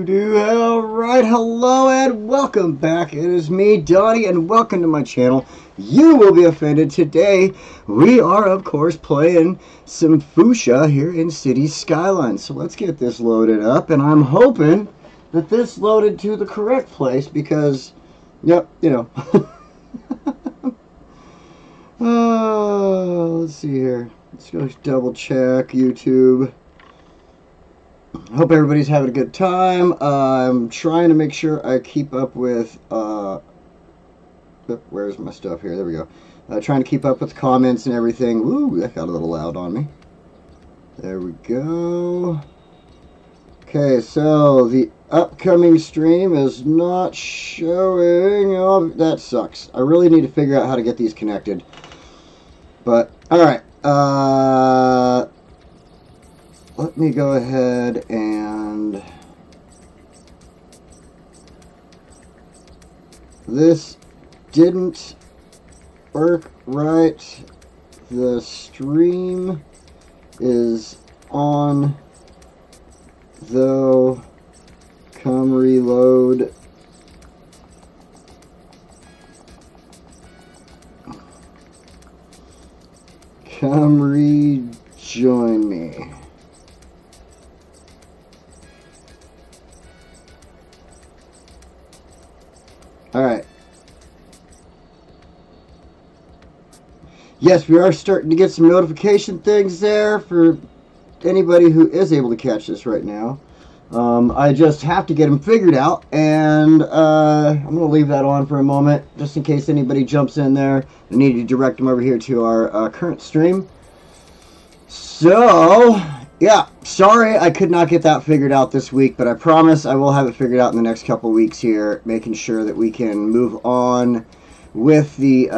Alright, hello and welcome back. It is me, Donnie, and welcome to my channel. You will be offended. Today, we are, of course, playing some Foosha here in City Skylines. So let's get this loaded up, and I'm hoping that this loaded to the correct place because, yep, you know. Let's see here. Let's go double check YouTube. Hope everybody's having a good time. I'm trying to make sure I keep up with, where's my stuff here? There we go. Trying to keep up with comments and everything. Ooh, that got a little loud on me. There we go. Okay, so the upcoming stream is not showing. Oh, that sucks. I really need to figure out how to get these connected. But, alright. Let me go ahead and this didn't work right. The stream is on, though. Come reload. Come rejoin me. Alright. Yes, we are starting to get some notification things there for anybody who is able to catch this right now. I just have to get them figured out, and I'm going to leave that on for a moment, just in case anybody jumps in there. I need to direct them over here to our current stream. So, yeah, sorry I could not get that figured out this week, but I promise I will have it figured out in the next couple weeks here, making sure that we can move on with the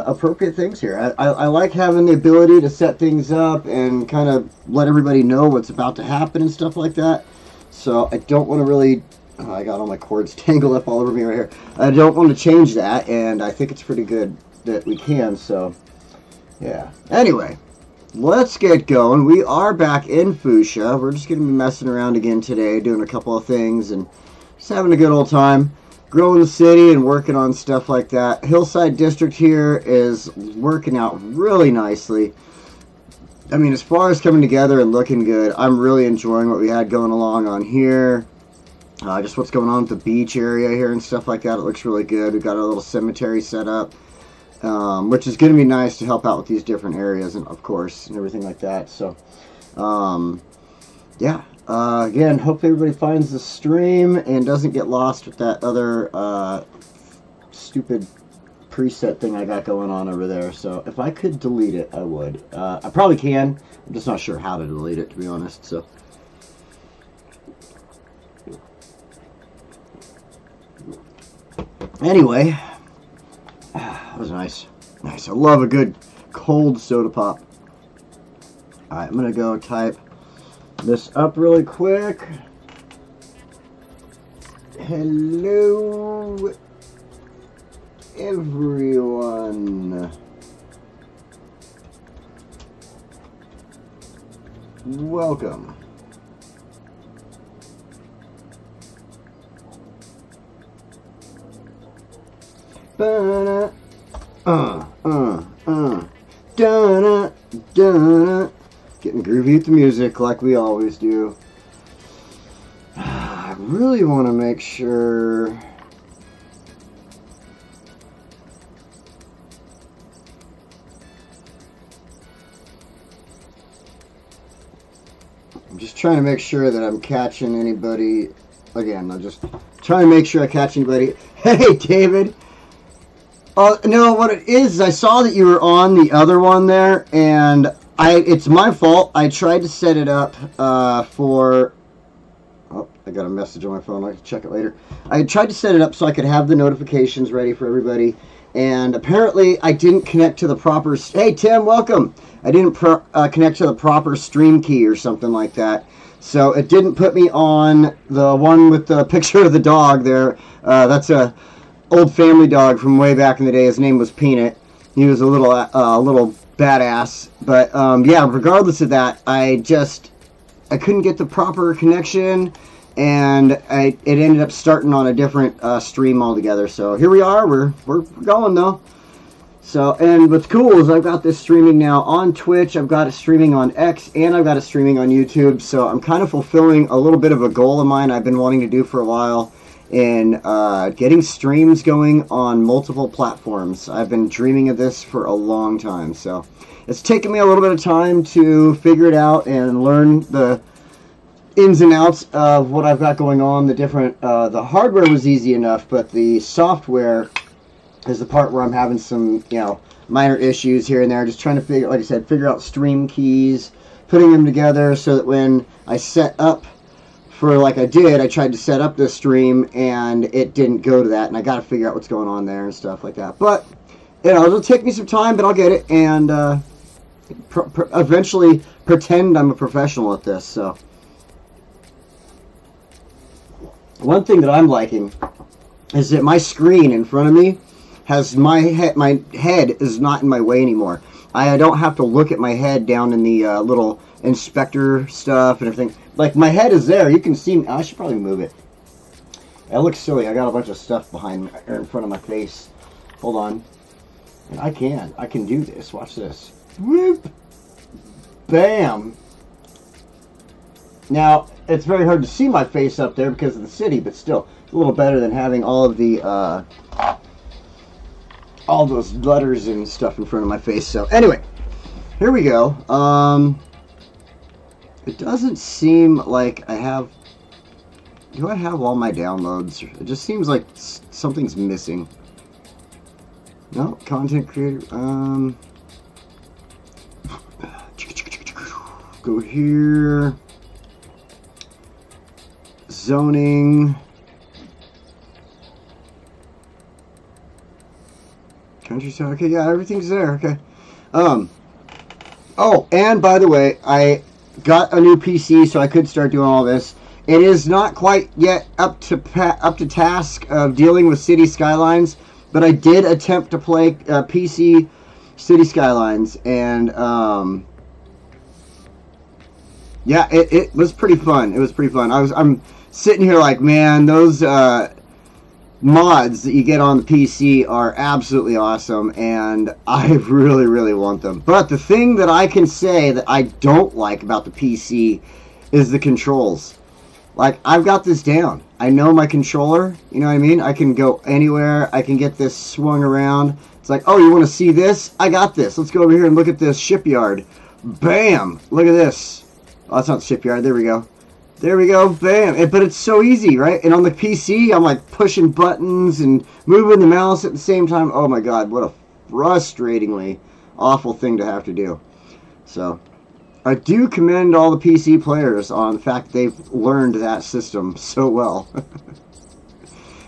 appropriate things here. I like having the ability to set things up and kind of let everybody know what's about to happen and stuff like that. So I don't want to really... Oh, I got all my cords tangled up all over me right here. I don't want to change that, and I think it's pretty good that we can, so... yeah. Anyway, let's get going. We are back in Foosha. We're just going to be messing around again today, doing a couple of things, and just having a good old time. Growing the city and working on stuff like that. Hillside District here is working out really nicely. I mean, as far as coming together and looking good, I'm really enjoying what we had going along on here. Just what's going on with the beach area here and stuff like that. It looks really good. We've got a little cemetery set up, which is going to be nice to help out with these different areas, and of course, and everything like that. So, yeah. Again, hope everybody finds the stream and doesn't get lost with that other stupid preset thing I got going on over there. So if I could delete it, I would. I probably can. I'm just not sure how to delete it, to be honest. So anyway, that was nice. Nice. I love a good cold soda pop. Alright, I'm gonna go type this up really quick. Hello, everyone. Welcome. Getting groovy with the music like we always do. I really want to make sure... I'm just trying to make sure that I'm catching anybody. Again, I'm just trying to make sure I catch anybody. Hey, David! No, what it is I saw that you were on the other one there, and it's my fault. I tried to set it up for... Oh, I got a message on my phone. I can check it later. I tried to set it up so I could have the notifications ready for everybody, and apparently I didn't connect to the proper... Hey, Tim, welcome! I didn't connect to the proper stream key or something like that. So it didn't put me on the one with the picture of the dog there. That's a old family dog from way back in the day. His name was Peanut. He was a little badass. But yeah, regardless of that, I couldn't get the proper connection, and it ended up starting on a different stream altogether. So here we are. We're going though. So, and what's cool is I've got this streaming now on Twitch, I've got it streaming on X, and I've got it streaming on YouTube. So I'm kind of fulfilling a little bit of a goal of mine I've been wanting to do for a while, in getting streams going on multiple platforms. I've been dreaming of this for a long time. So it's taken me a little bit of time to figure it out and learn the ins and outs of what I've got going on. The different, the hardware was easy enough, but the software is the part where I'm having some, minor issues here and there. Just trying to figure, like I said, figure out stream keys, putting them together so that when I set up for, like I did, I tried to set up this stream and it didn't go to that, and I got to figure out what's going on there and stuff like that. But, it'll take me some time, but I'll get it, and eventually pretend I'm a professional at this. So one thing that I'm liking is that my screen in front of me has my head is not in my way anymore. I don't have to look at my head down in the little inspector stuff and everything. Like, my head is there. You can see me. I should probably move it. It looks silly. I got a bunch of stuff behind or in front of my face. Hold on. And I can do this. Watch this. Whoop. Bam. Now, it's very hard to see my face up there because of the city, but still, it's a little better than having all of the all those letters and stuff in front of my face. So anyway, here we go. It doesn't seem like I have... Do I have all my downloads? It just seems like something's missing. No, content creator. Go here. Zoning. Countryside. Okay, yeah, everything's there. Okay. Oh, and by the way, I got a new PC, so I could start doing all this. It is not quite yet up to task of dealing with City Skylines, but I did attempt to play PC City Skylines, and yeah, it was pretty fun. It was pretty fun. I'm sitting here like, man, those mods that you get on the PC are absolutely awesome, and I really, really want them. But the thing that I can say that I don't like about the PC is the controls. Like, I've got this down. I know my controller, you know what I mean? I can go anywhere. I can get this swung around. It's like, oh, you want to see this? I got this. Let's go over here and look at this shipyard. Bam! Look at this. Oh, that's not the shipyard. There we go. There we go, bam. But it's so easy, right? And on the PC, I'm like pushing buttons and moving the mouse at the same time. Oh my god, what a frustratingly awful thing to have to do. So, I do commend all the PC players on the fact that they've learned that system so well.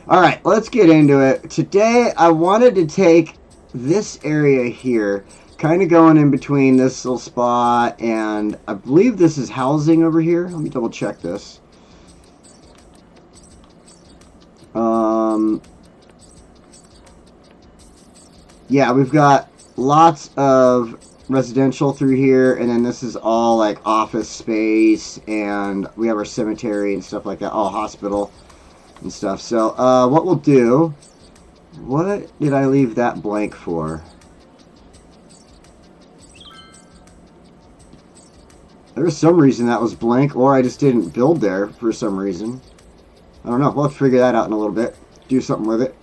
Alright, let's get into it. Today, I wanted to take this area here, kind of going in between this little spot, and I believe this is housing over here. Let me double check this. Yeah, we've got lots of residential through here, and then this is all like office space, and we have our cemetery and stuff like that, all hospital and stuff. So what we'll do, what did I leave that blank for? There was some reason that was blank, or I just didn't build there for some reason. I don't know. We'll have to figure that out in a little bit. Do something with it.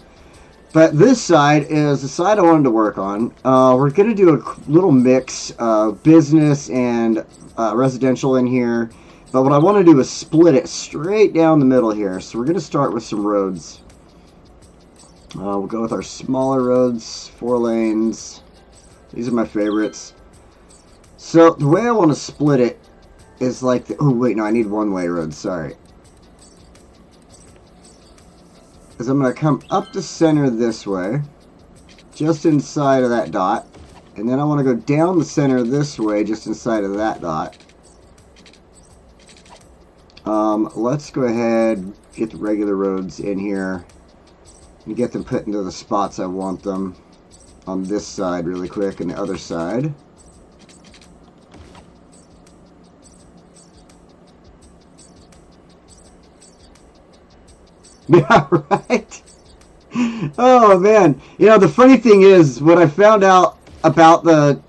But this side is the side I wanted to work on. We're going to do a little mix of business and residential in here. But what I want to do is split it straight down the middle here. So we're going to start with some roads. We'll go with our smaller roads, 4 lanes. These are my favorites. So the way I want to split it is like the, oh wait, no, I need one-way roads, sorry. Is I'm going to come up the center this way, just inside of that dot, and then I want to go down the center this way, just inside of that dot. Let's go ahead, get the regular roads in here, and get them put into the spots I want them on this side really quick, and the other side. Yeah, right. Oh man, you know the funny thing is, what I found out about the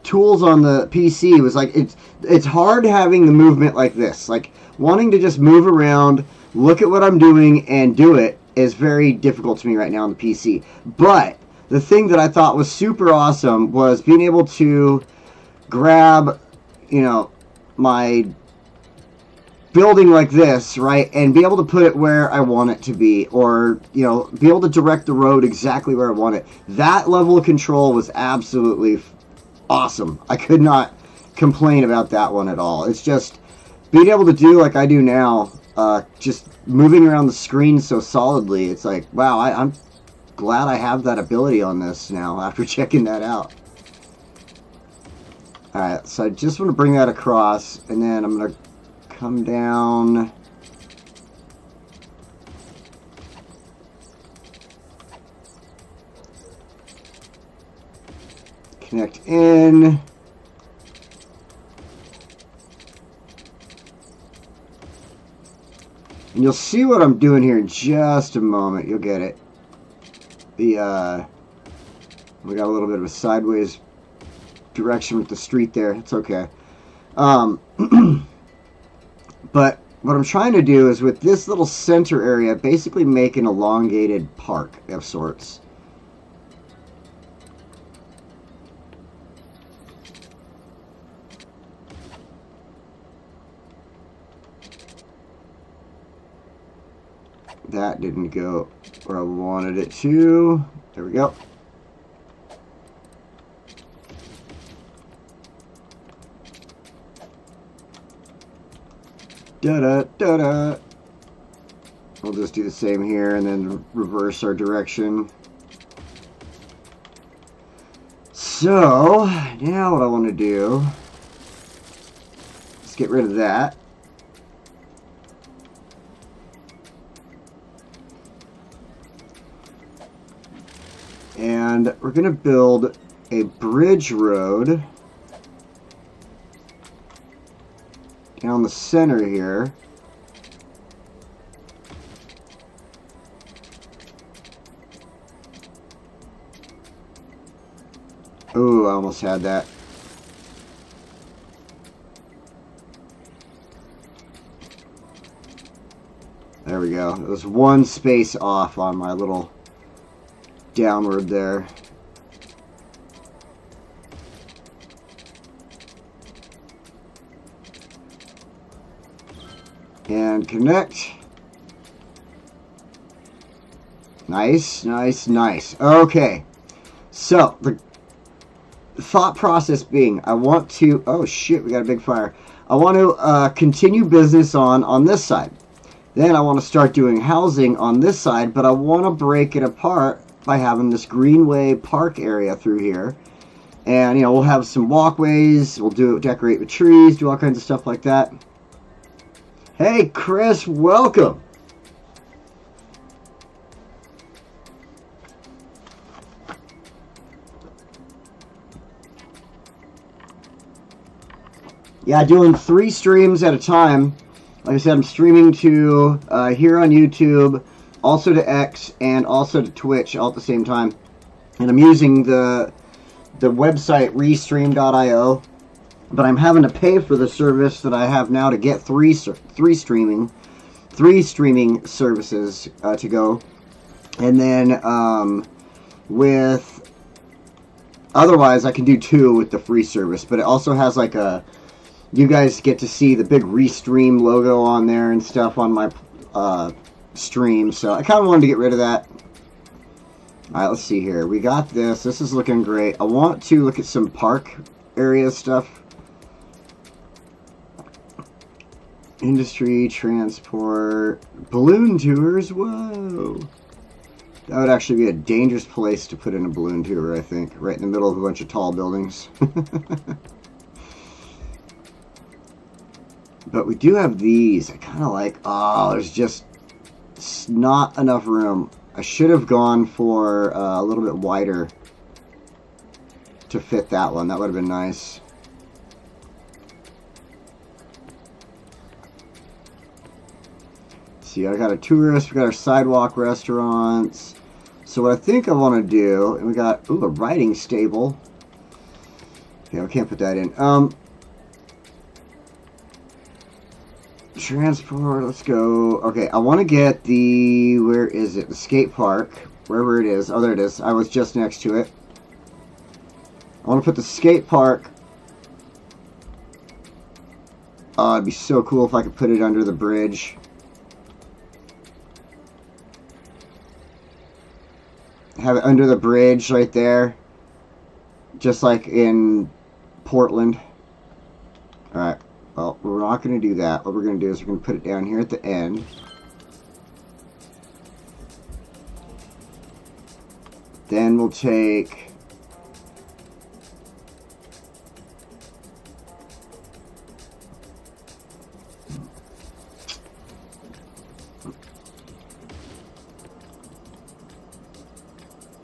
tools on the PC was like it's hard having the movement like this. Like wanting to just move around, look at what I'm doing, and do it is very difficult to me right now on the PC. But the thing that I thought was super awesome was being able to grab, you know, my building like this, right, and be able to put it where I want it to be, or, you know, be able to direct the road exactly where I want it. That level of control was absolutely awesome. I could not complain about that one at all. It's just being able to do like I do now, just moving around the screen so solidly. It's like, wow, I'm glad I have that ability on this now after checking that out. Alright, so I just want to bring that across, and then I'm going to come down. Connect in. And you'll see what I'm doing here in just a moment. You'll get it. We got a little bit of a sideways direction with the street there. It's okay. But what I'm trying to do is with this little center area, basically make an elongated park of sorts. That didn't go where I wanted it to. There we go. Da-da-da-da. We'll just do the same here and then reverse our direction. So, now what I want to do is get rid of that. And we're going to build a bridge road down the center here. Ooh, I almost had that. There we go. It was one space off on my little downward there. And connect. Nice, nice, nice. Okay. So, the thought process being, I want to... Oh, shit, we got a big fire. I want to continue business on this side. Then I want to start doing housing on this side, but I want to break it apart by having this greenway park area through here. And, you know, we'll have some walkways. We'll decorate with trees, do all kinds of stuff like that. Hey, Chris, welcome. Yeah, doing 3 streams at a time. Like I said, I'm streaming to here on YouTube, also to X, and also to Twitch all at the same time. And I'm using the website restream.io. But I'm having to pay for the service that I have now to get three streaming services to go, and then with otherwise I can do 2 with the free service. But it also has like you guys get to see the big Restream logo on there and stuff on my stream. So I kind of wanted to get rid of that. All right, let's see here. We got this. This is looking great. I want to look at some park area stuff. Industry, transport, balloon tours, whoa. That would actually be a dangerous place to put in a balloon tour, I think. Right in the middle of a bunch of tall buildings. But we do have these. I kind of like, oh, there's just not enough room. I should have gone for a little bit wider to fit that one. That would have been nice. see, I got a tourist, we got our sidewalk restaurants. So what I think I want to do, and we got, ooh, a riding stable. Yeah, we can't put that in. Transport, let's go. Okay, I want to get the, where is it? The skate park, wherever it is. Oh, there it is. I was just next to it. I want to put the skate park. Oh, it'd be so cool if I could put it under the bridge. Have it under the bridge right there. Just like in Portland. Alright. Well, we're not going to do that. What we're going to do is we're going to put it down here at the end. Then we'll take...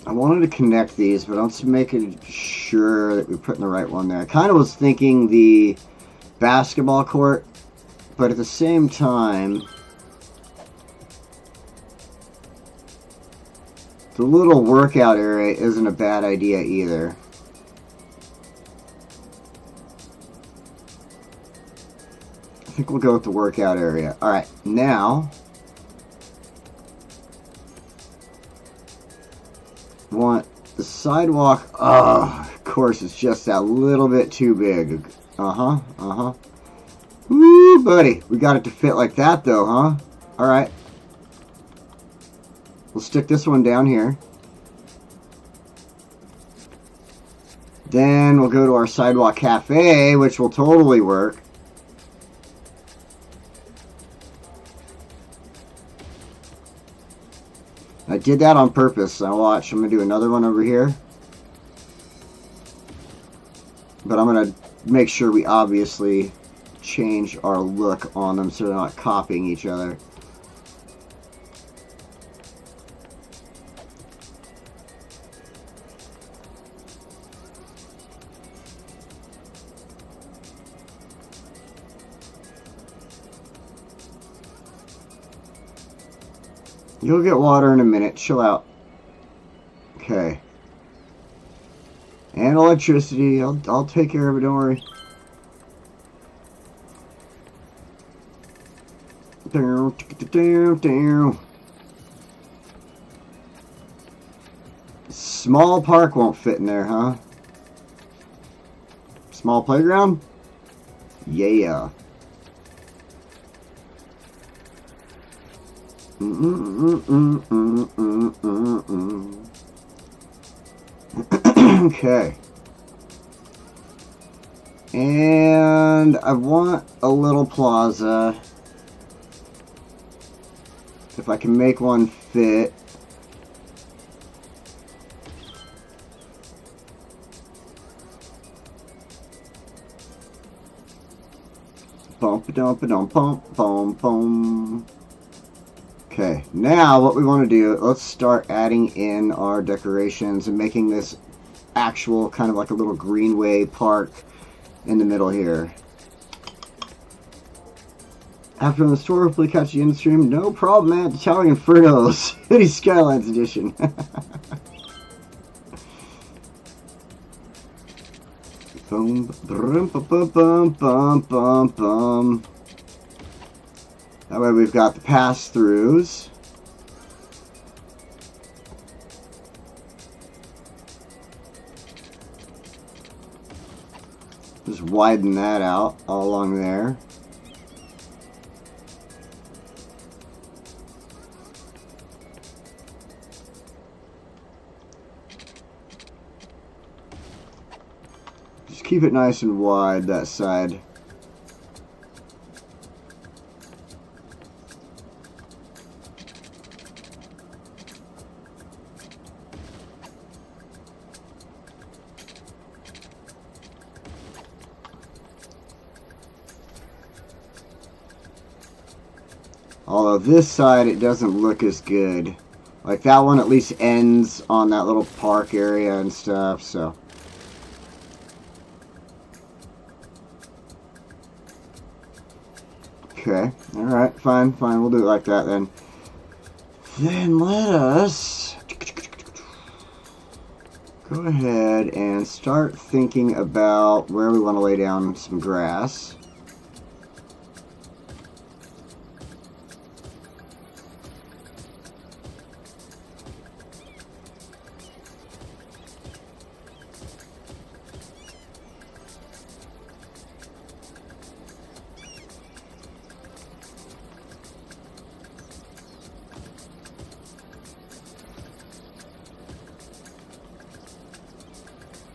I wanted to connect these, but let's make it sure that we're putting the right one there. I kind of was thinking the basketball court, but at the same time, the little workout area isn't a bad idea either. I think we'll go with the workout area. Alright, now want the sidewalk. Oh, of course, it's just that little bit too big. Woo, buddy. We got it to fit like that, though, huh? Alright. We'll stick this one down here. Then we'll go to our sidewalk cafe, which will totally work. I did that on purpose. Now watch, I'm going to do another one over here. But I'm going to make sure we obviously change our look on them so they're not copying each other. You'll get water in a minute. Chill out. Okay. And electricity. I'll take care of it. Don't worry. Small park won't fit in there, huh? Small playground? Yeah. Okay. And I want a little plaza. If I can make one fit. Bump-a-dump-a-dump-bump-bum-bum. Okay, now what we want to do, let's start adding in our decorations and making this actual kind of like a little greenway park in the middle here. After on the store, hopefully catch the in-stream. No problem, man. The Towering Infernos. City Skylines edition. Boom, bum, bum, bum, bum, bum, bum. That way we've got the pass-throughs. Just widen that out all along there. Just keep it nice and wide, that side. Although this side, it doesn't look as good. Like that one at least ends on that little park area and stuff, so. Okay. Alright, fine, fine. We'll do it like that then. Then let us go ahead and start thinking about where we want to lay down some grass.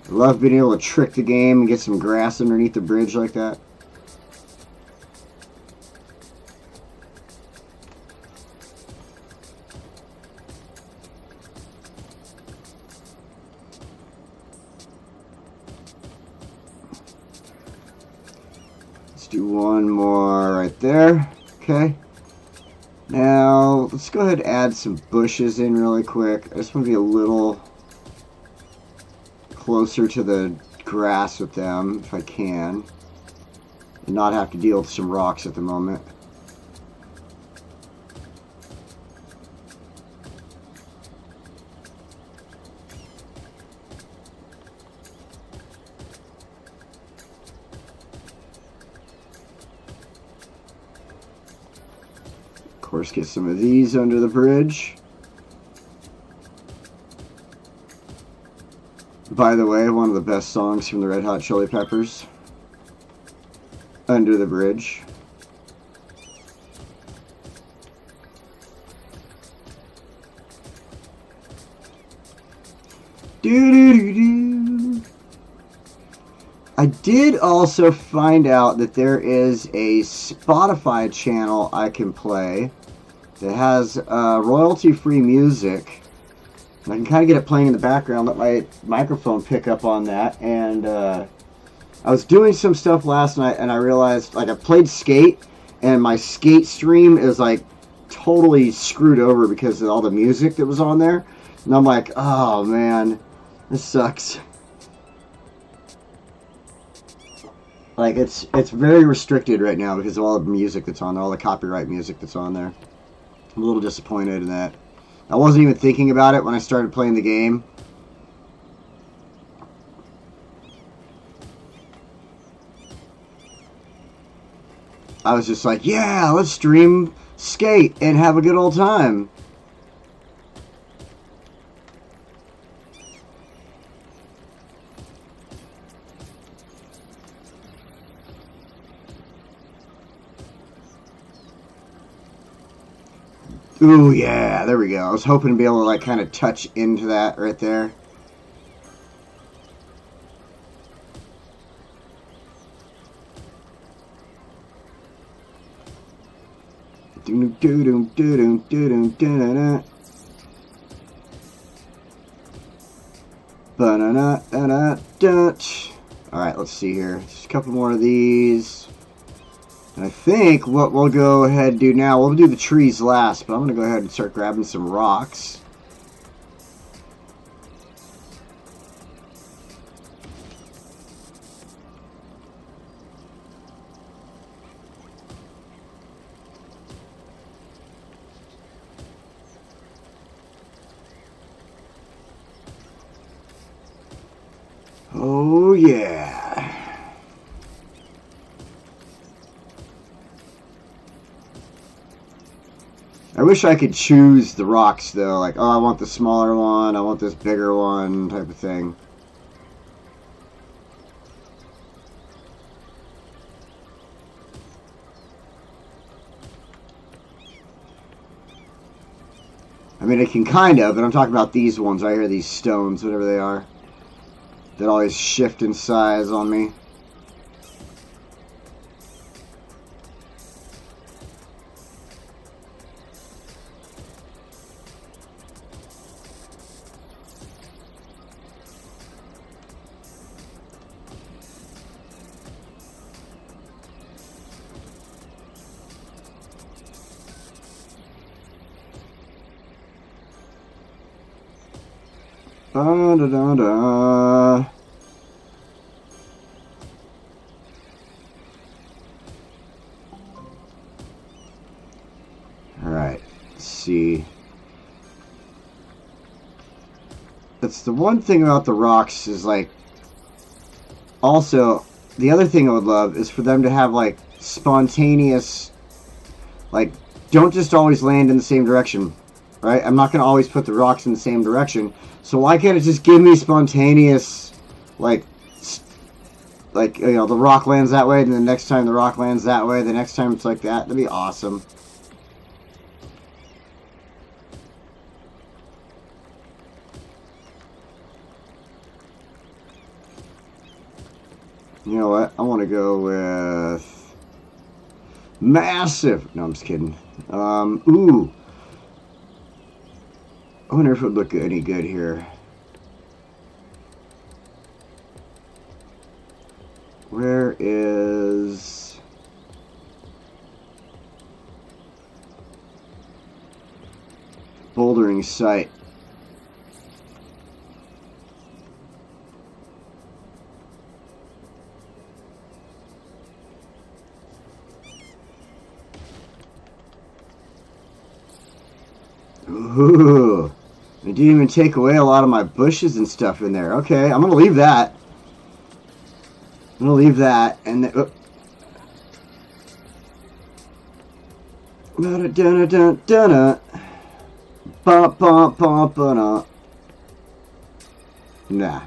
I love being able to trick the game and get some grass underneath the bridge like that. Let's do one more right there. Okay. Now, let's go ahead and add some bushes in really quick. I just want to be a little closer to the grass with them if I can, and not have to deal with some rocks at the moment. Of course, get some of these under the bridge. By the way, one of the best songs from the Red Hot Chili Peppers. Under the Bridge. Doo-doo-doo-doo. I did also find out that there is a Spotify channel I can play that has royalty-free music. And I can kind of get it playing in the background, let my microphone pick up on that. And I was doing some stuff last night, and I realized, like, I played Skate, and my Skate stream is, like, totally screwed over because of all the music that was on there. And I'm like, oh, man, this sucks. Like, it's very restricted right now because of all the music that's on there, all the copyright music that's on there. I'm a little disappointed in that. I wasn't even thinking about it when I started playing the game. I was just like, yeah, let's stream Skate and have a good old time. Ooh, yeah, there we go. I was hoping to be able to, like, kind of touch into that right there. Alright, let's see here. Just a couple more of these. And I think what we'll go ahead and do now, we'll do the trees last, but I'm going to go ahead and start grabbing some rocks. Oh, yeah. I wish I could choose the rocks, though. Like, oh, I want the smaller one, I want this bigger one, type of thing. I mean, it can kind of, but I'm talking about these ones right here, these stones, whatever they are. That always shift in size on me. Da-da-da-da. see. That's the one thing about the rocks is like, also, the other thing I would love is for them to have like spontaneous, like, don't just always land in the same direction, right? I'm not going to always put the rocks in the same direction. So why can't it just give me spontaneous, like, you know, the rock lands that way, and the next time the rock lands that way, the next time it's like that? That'd be awesome. You know what? I want to go with massive. No, I'm just kidding. Ooh. I wonder if it would look any good here. Where is... bouldering site? Ooh, it didn't even take away a lot of my bushes and stuff in there. Okay, I'm gonna leave that. I'm gonna leave that, and then, nah.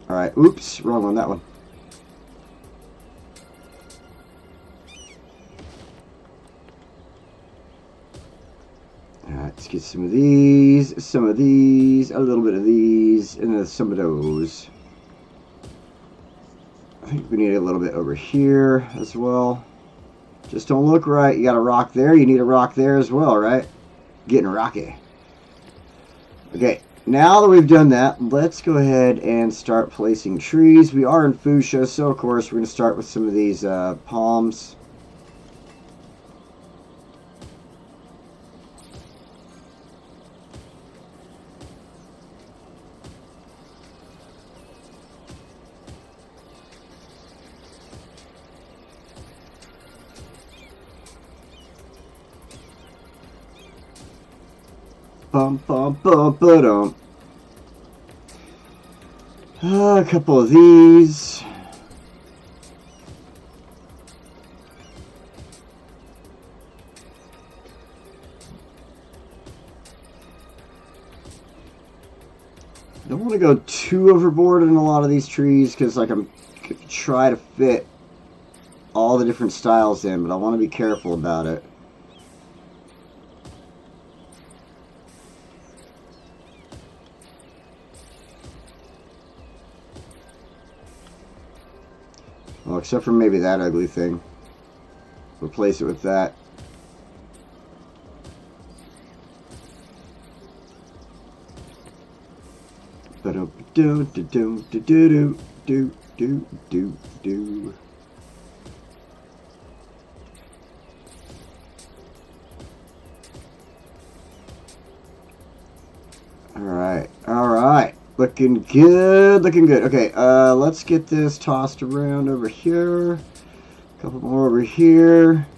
Alright, oops, wrong on that one. Alright, let's get some of these, a little bit of these, and then some of those. I think we need a little bit over here as well. Just don't look right. You got a rock there, you need a rock there as well, right? Getting rocky. Okay. Now that we've done that, let's go ahead and start placing trees. We are in Foosha, so of course we're going to start with some of these palms. Bum, bum, bum, ba-dum. A couple of these. Don't want to go too overboard in a lot of these trees because, like, I'm try to fit all the different styles in, but I want to be careful about it. Well, except for maybe that ugly thing. Replace it with that. Do do do do do do do do do do. All right, all right. Looking good, looking good. Okay, let's get this tossed around over here. A couple more over here.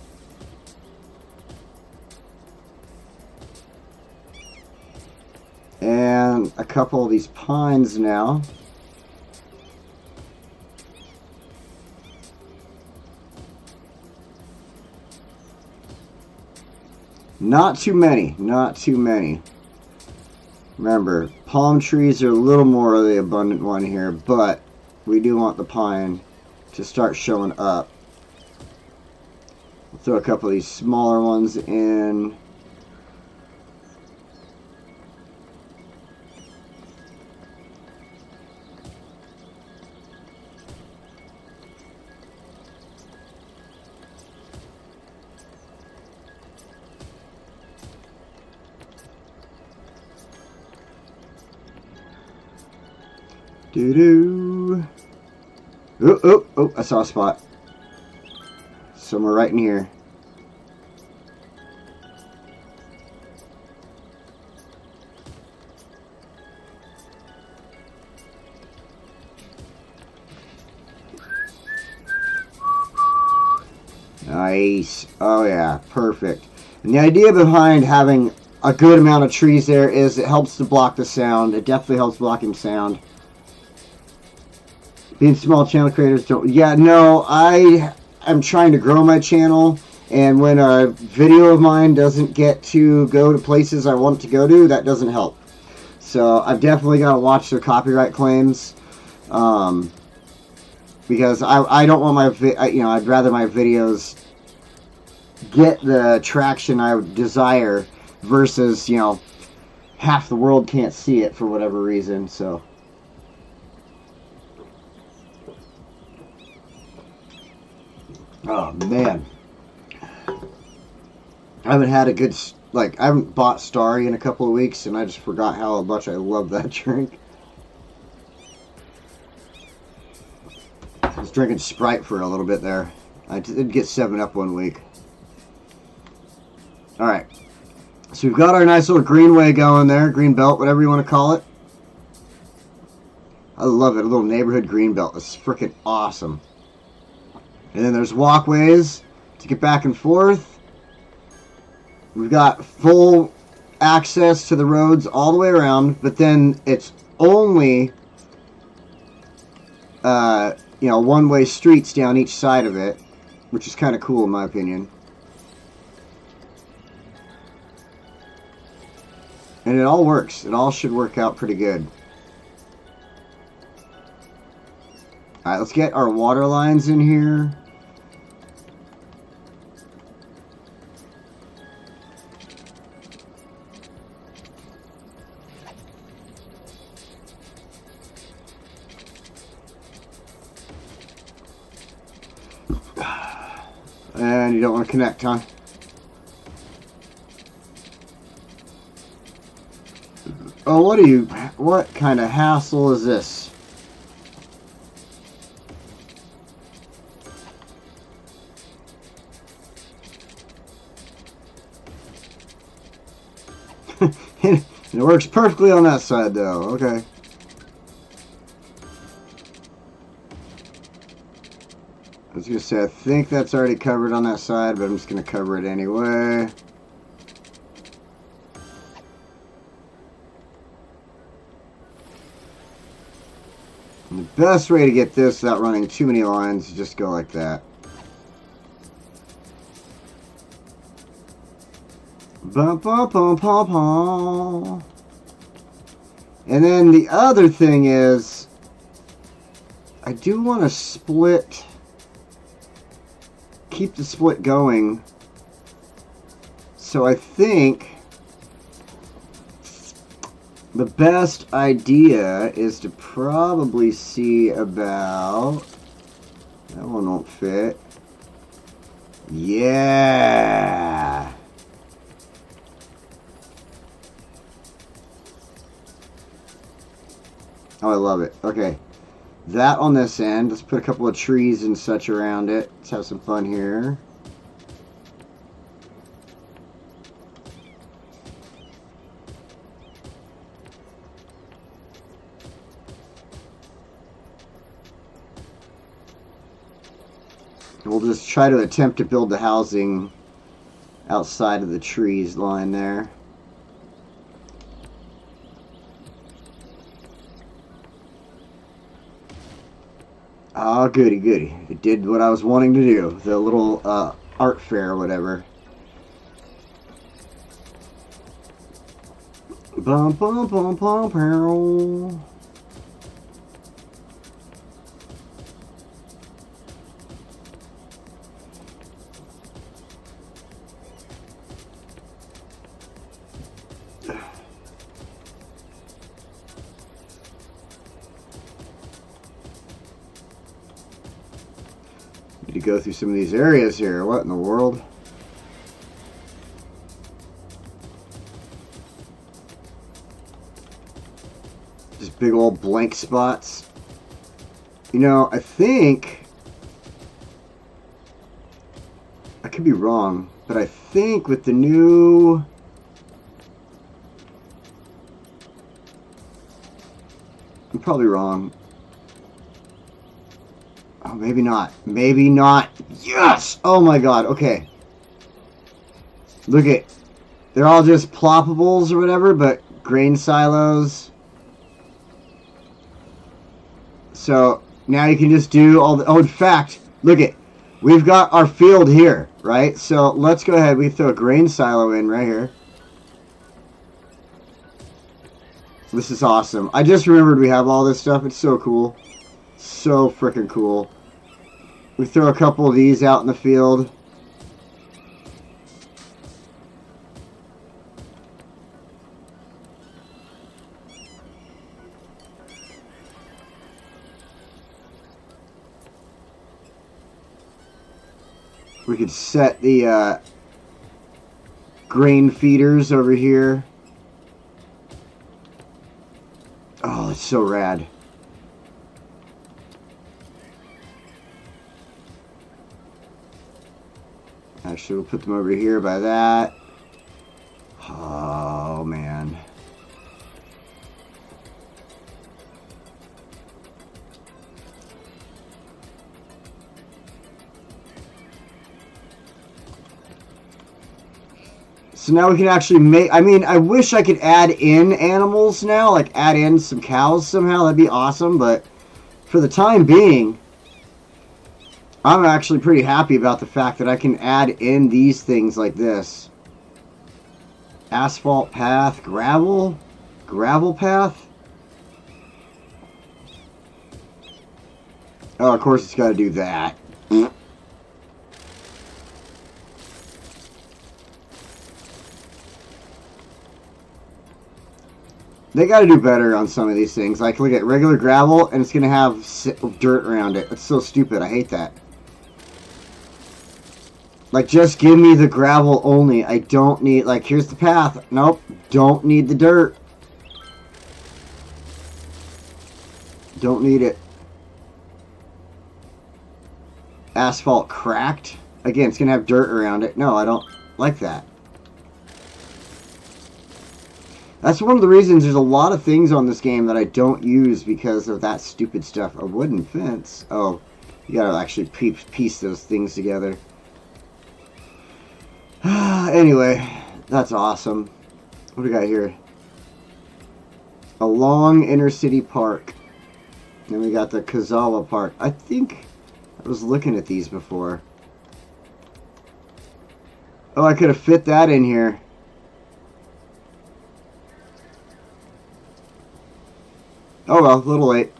And a couple of these pines now. Not too many, not too many. Remember, palm trees are a little more of the abundant one here, but we do want the pine to start showing up. We'll throw a couple of these smaller ones in. Doo-doo. Oh, oh, oh, I saw a spot. Somewhere right in here. Nice. Oh yeah, perfect. And the idea behind having a good amount of trees there is it helps to block the sound. It definitely helps blocking sound. Being small channel creators don't... Yeah, no, I am trying to grow my channel, and when a video of mine doesn't get to go to places I want it to go to, that doesn't help. So I've definitely got to watch their copyright claims, because I don't want my... I'd rather my videos get the traction I desire versus, half the world can't see it for whatever reason, so... Oh, man. I haven't had a good... I haven't bought Starry in a couple of weeks, and I just forgot how much I love that drink. I was drinking Sprite for a little bit there. I did get 7-Up one week. Alright. So we've got our nice little greenway going there. Green belt, whatever you want to call it. I love it. A little neighborhood green belt. It's freaking awesome. And then there's walkways to get back and forth. We've got full access to the roads all the way around, but then it's only, one-way streets down each side of it, which is kind of cool in my opinion. And it all works. It all should work out pretty good. Alright, let's get our water lines in here. And you don't want to connect, huh? Oh, what kind of hassle is this? It works perfectly on that side, though. Okay. I was going to say, I think that's already covered on that side, but I'm just going to cover it anyway. And the best way to get this without running too many lines is just go like that. Bum, bum, bum, bum, bum. And then the other thing is, I do want to split... keep the split going. So I think the best idea is to probably see about... that one won't fit. Yeah! Oh, I love it. Okay. That on this end. Let's put a couple of trees and such around it. Let's have some fun here. We'll just try to attempt to build the housing outside of the trees line there. Oh, goody, goody. It did what I was wanting to do. The little art fair or whatever. Bum, bum, bum, bum, bum. To go through some of these areas here. What in the world? Just big old blank spots. You know, I think... I could be wrong, but I think with the new... I'm probably wrong. maybe not. Maybe not. Yes! Oh my god, okay. Look at... They're all just ploppables or whatever, but grain silos. So, now you can just do all the... Oh, in fact, look at... We've got our field here, right? So, let's go ahead. We throw a grain silo in right here. This is awesome. I just remembered we have all this stuff. It's so cool. So freaking cool. We throw a couple of these out in the field. We could set the grain feeders over here. Oh, it's so rad. Actually, we'll put them over here by that. Oh, man. So now we can actually make... I mean, I wish I could add in animals now. Like, add in some cows somehow. That'd be awesome. But for the time being, I'm actually pretty happy about the fact that I can add in these things like this. Asphalt path, gravel path. Oh, of course it's got to do that. They got to do better on some of these things. Like, look at regular gravel, and it's going to have dirt around it. It's so stupid. I hate that. Like, just give me the gravel only. I don't need... Like, here's the path. Nope. Don't need the dirt. Don't need it. Asphalt cracked. Again, it's going to have dirt around it. No, I don't like that. That's one of the reasons there's a lot of things on this game that I don't use because of that stupid stuff. A wooden fence. Oh, you gotta actually piece those things together. Anyway, that's awesome. What do we got here? A long inner city park. Then we got the Kazawa Park. I think I was looking at these before. Oh, I could have fit that in here. Oh well, a little late.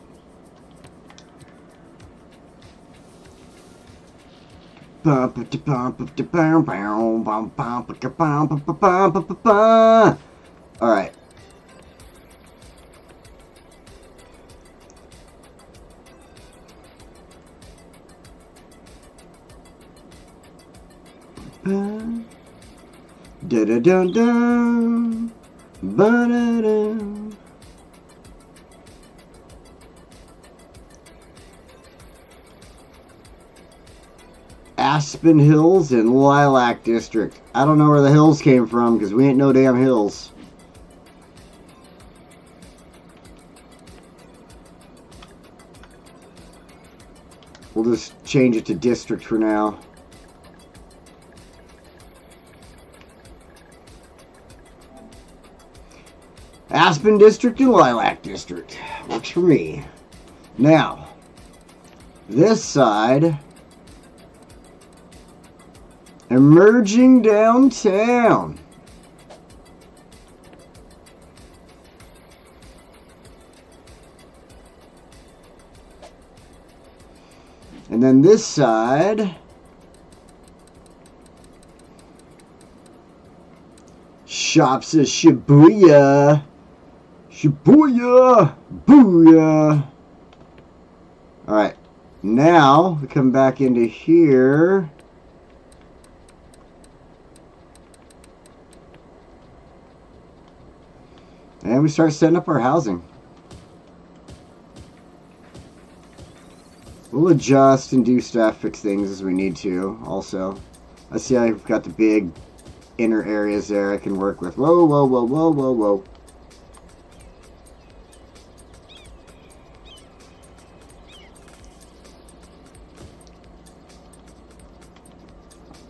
Alright. Da-da-dun-dun. Ba-da-dun. Aspen Hills and Lilac District. I don't know where the hills came from because we ain't no damn hills. We'll just change it to district for now. Aspen District and Lilac District. Works for me. Now, this side... Emerging downtown. And then this side. Shops at Shibuya. Shibuya. Booyah. Alright. Now, we come back into here. And we start setting up our housing. We'll adjust and do stuff, fix things as we need to also. I see I've got the big inner areas there I can work with. Whoa, whoa, whoa, whoa, whoa, whoa.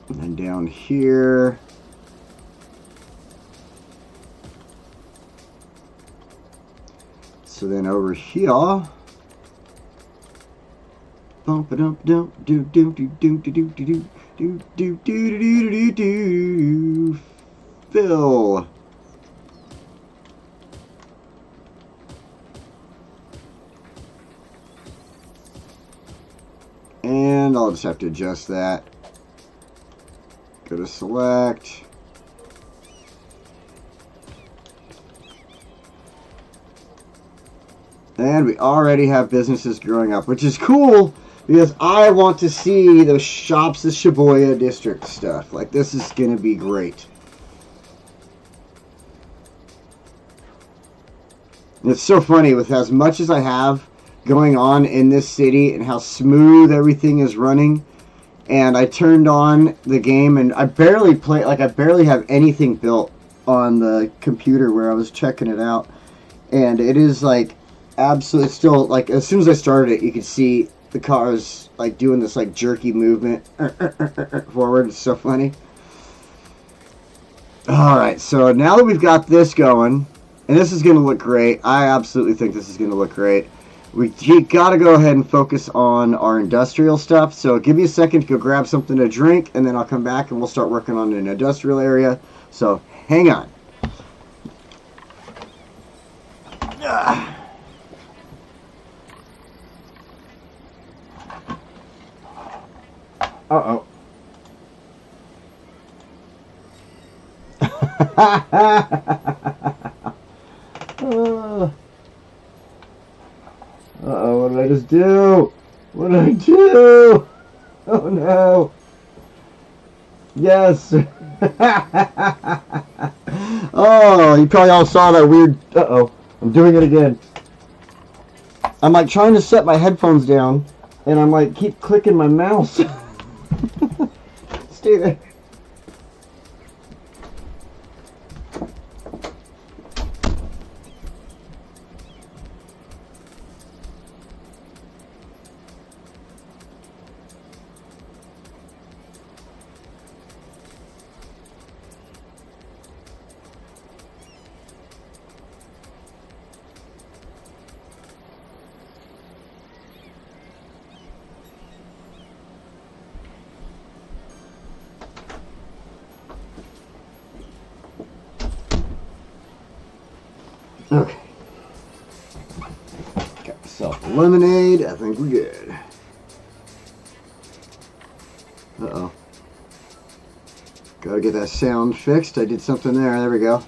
And then down here. So then over here. Bump it up, do do do do do do do do do do do do do do. Fill. And I'll just have to adjust that. Go to select. And we already have businesses growing up, which is cool because I want to see those shops, the Shibuya district stuff. Like, this is going to be great. And it's so funny with as much as I have going on in this city and how smooth everything is running. And I turned on the game and I barely play, like I barely have anything built on the computer where I was checking it out. And it is like absolutely still, like as soon as I started it, you could see the cars like doing this like jerky movement forward. It's so funny. Alright, so now that we've got this going, and this is going to look great. I absolutely think this is going to look great. We got to go ahead and focus on our industrial stuff. So give me a second to go grab something to drink, and then I'll come back and we'll start working on an industrial area. So hang on. Uh-oh. Uh-oh, what did I just do? What did I do? Oh no. Yes. Oh, you probably all saw that weird... Uh-oh, I'm doing it again. I'm like trying to set my headphones down, and I'm like keep clicking my mouse. Stay there. Okay. Got myself a lemonade. I think we're good. Uh-oh. Gotta get that sound fixed. I did something there. There we go.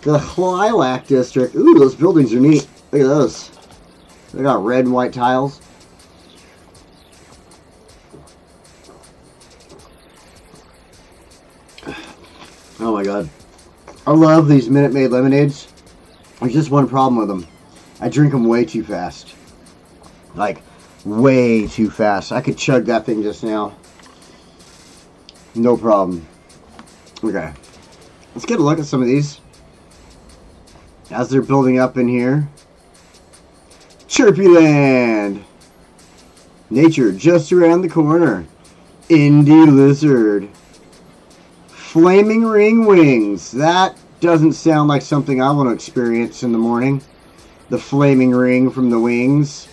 The Lilac District. Ooh, those buildings are neat. Look at those. They got red and white tiles. Oh my god. I love these Minute Maid lemonades. There's just one problem with them. I drink them way too fast. Like, way too fast. I could chug that thing just now. No problem. Okay. Let's get a look at some of these. As they're building up in here. Chirpy Land. Nature just around the corner. Indie Lizard. Flaming Ring Wings. That doesn't sound like something I want to experience in the morning. The flaming ring from the wings.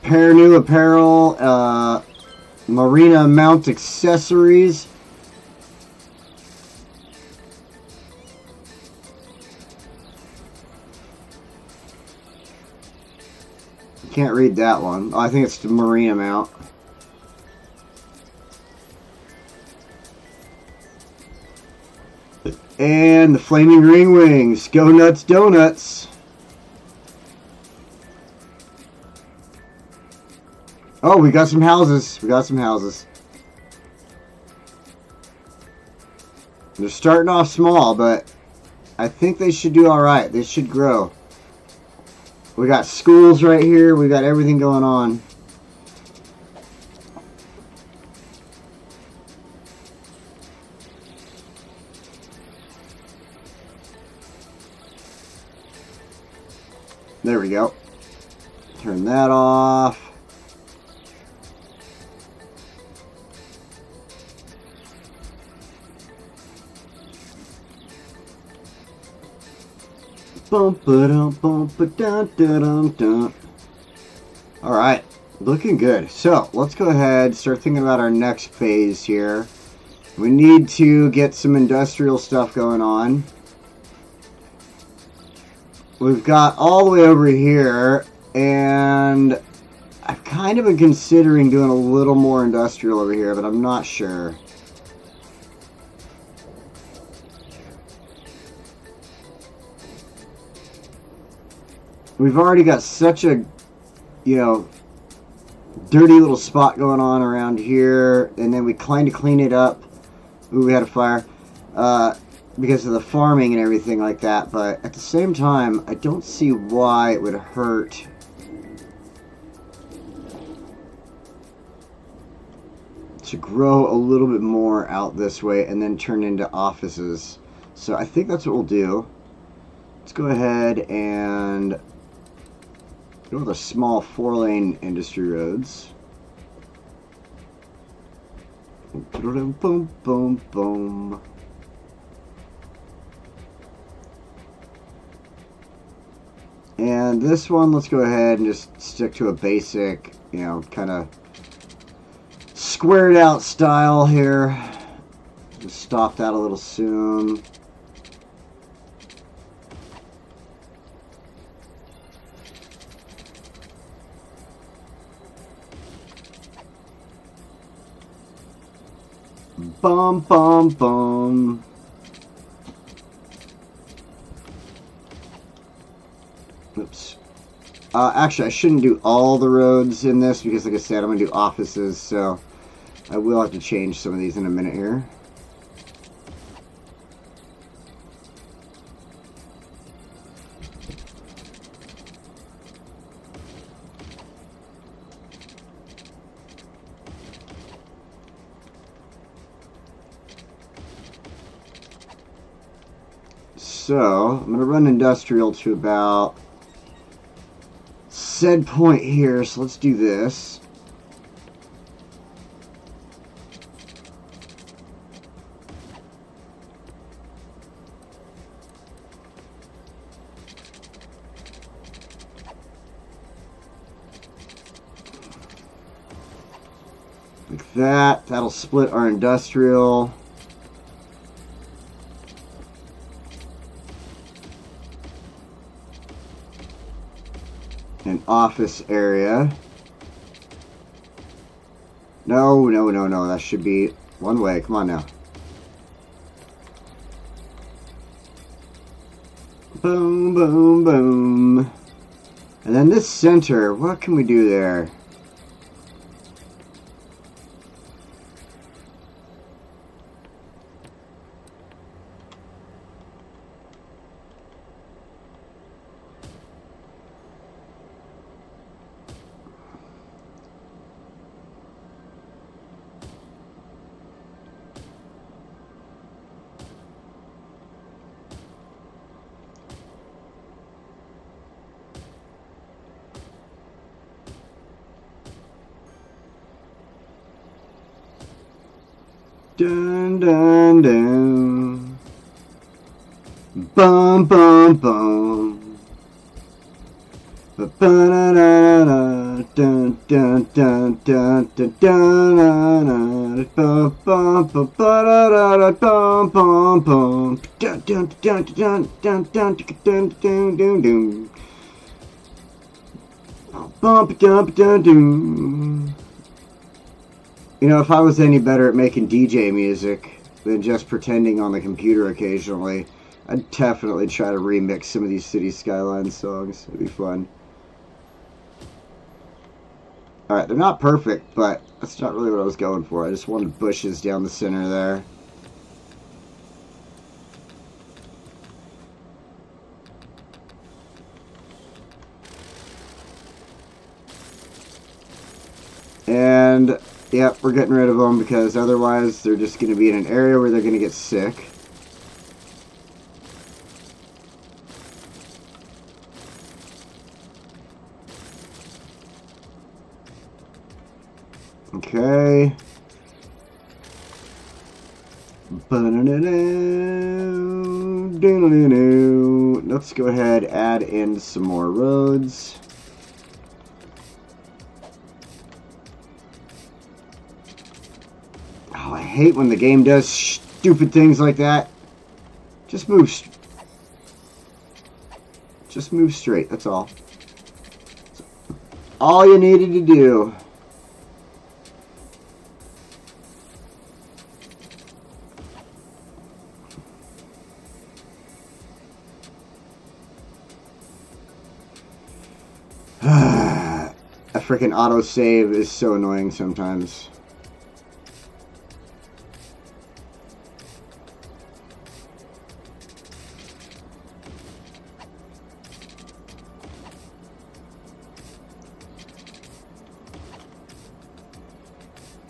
Pair new apparel. Marina mount accessories. Can't read that one. Oh, I think it's the marina mount. And the Flaming Ring Wings. Go Nuts Donuts. Oh, we got some houses. We got some houses. They're starting off small, but I think they should do alright. They should grow. We got schools right here. We got everything going on. There we go. Turn that off. Alright, looking good. So, let's go ahead, start thinking about our next phase here. We need to get some industrial stuff going on. We've got all the way over here, and I've kind of been considering doing a little more industrial over here, but I'm not sure. We've already got such a, you know, dirty little spot going on around here, and then we kind of clean it up. Ooh, we had a fire. Because of the farming and everything like that, but at the same time, I don't see why it would hurt to grow a little bit more out this way and then turn into offices. So I think that's what we'll do. Let's go ahead and go with a small 4-lane industry roads. Boom, boom, boom, boom. And this one, let's go ahead and just stick to a basic, you know, kind of squared out style here. Just stop that a little soon. Bum, bum, bum. Oops. Actually, I shouldn't do all the roads in this because, like I said, I'm going to do offices, so I will have to change some of these in a minute here. So, I'm going to run industrial to about said point here, so let's do this. Like that. That'll split our industrial. An office area. No, no, no, no. That should be one way. Come on now. Boom, boom, boom. And then this center, what can we do there? Dun dun dun. Bum bum bum. Ba da da da. Dun dun dun dun dun dun. Bum bum bum ba da da da. Bum bum bum. Dun dun dun dun dun dun dun dun dun dun. Bum dun dun dun. You know, if I was any better at making DJ music than just pretending on the computer occasionally, I'd definitely try to remix some of these City Skylines songs. It'd be fun. Alright, they're not perfect, but that's not really what I was going for. I just wanted bushes down the center there. And yep, we're getting rid of them because otherwise they're just going to be in an area where they're going to get sick. Okay. Let's go ahead, add in some more roads. Oh, I hate when the game does stupid things like that. Just move straight, that's all. All you needed to do. A freaking autosave is so annoying sometimes.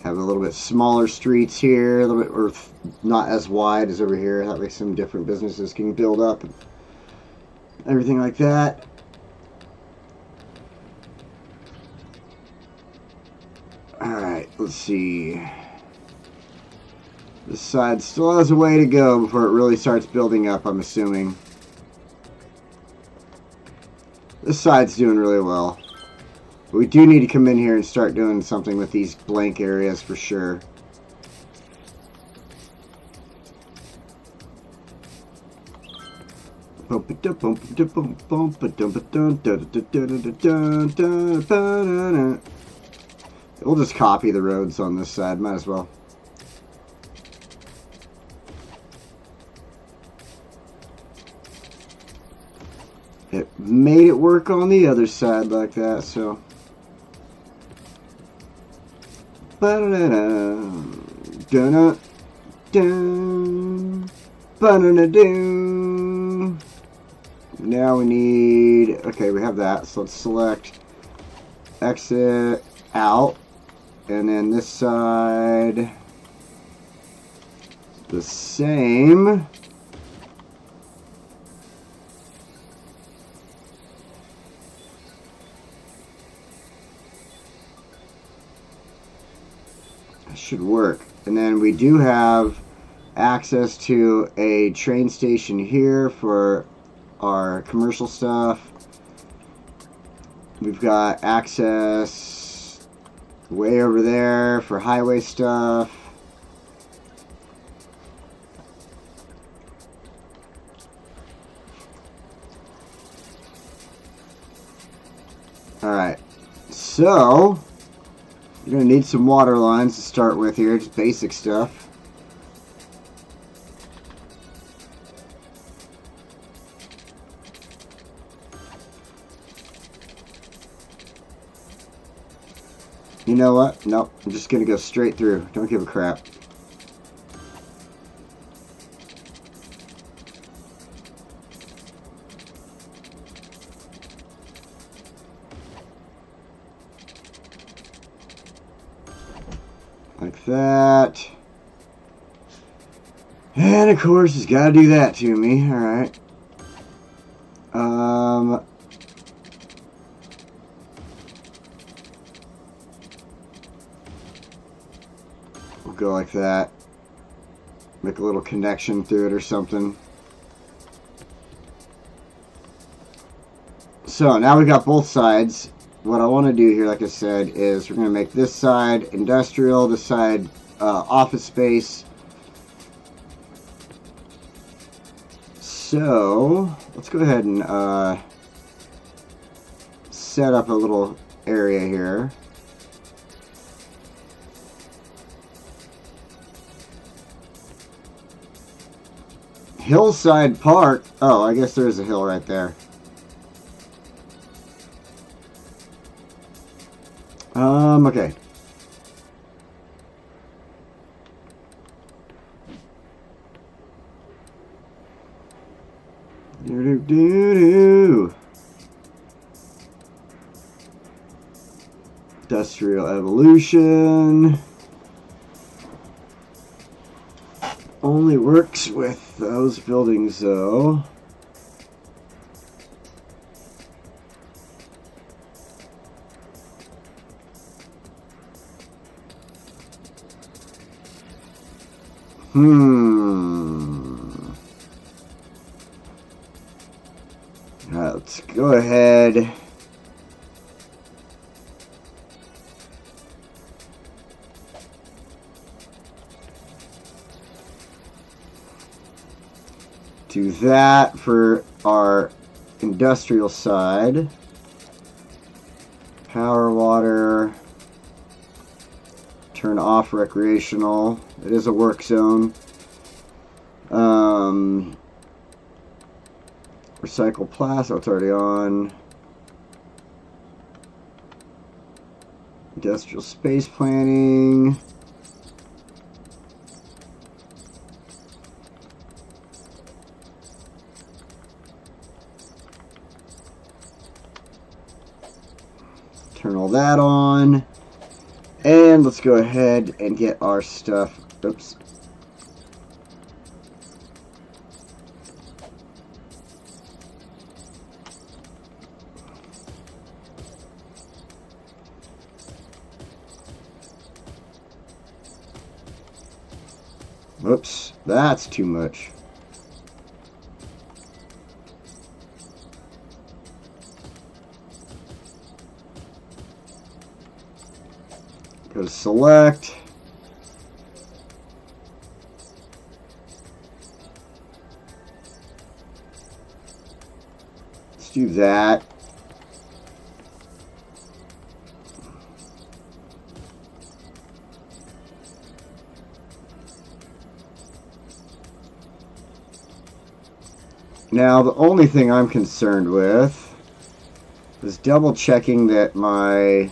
Have a little bit smaller streets here, a little bit, or not as wide as over here. That way some different businesses can build up. Everything like that. Alright, let's see. This side still has a way to go before it really starts building up, I'm assuming. This side's doing really well. But we do need to come in here and start doing something with these blank areas for sure. We'll just copy the roads on this side, might as well. It made it work on the other side like that, so. Now we need, okay, we have that, so let's select exit out, and then this side the same. That should work. And then we do have access to a train station here for our commercial stuff. We've got access way over there for highway stuff. Alright, so you're going to need some water lines to start with here, just basic stuff. You know what? Nope, I'm just going to go straight through. Don't give a crap. Like that. And of course, it's got to do that to me. Alright. We'll go like that. Make a little connection through it or something. So now we've got both sides. What I want to do here, like I said, is we're going to make this side industrial, this side office space. So let's go ahead and set up a little area here. Hillside Park. Oh, I guess there's a hill right there. Okay. Industrial evolution. Only works with those buildings, though. Alright, let's go ahead. Do that for our industrial side. Power, water. Turn off recreational. It is a work zone. Recycle plastic. Oh, it's already on. Industrial space planning. Turn all that on. And let's go ahead and get our stuff. Oops. Whoops, that's too much. Go to select. Let's do that. Now, the only thing I'm concerned with is double checking that my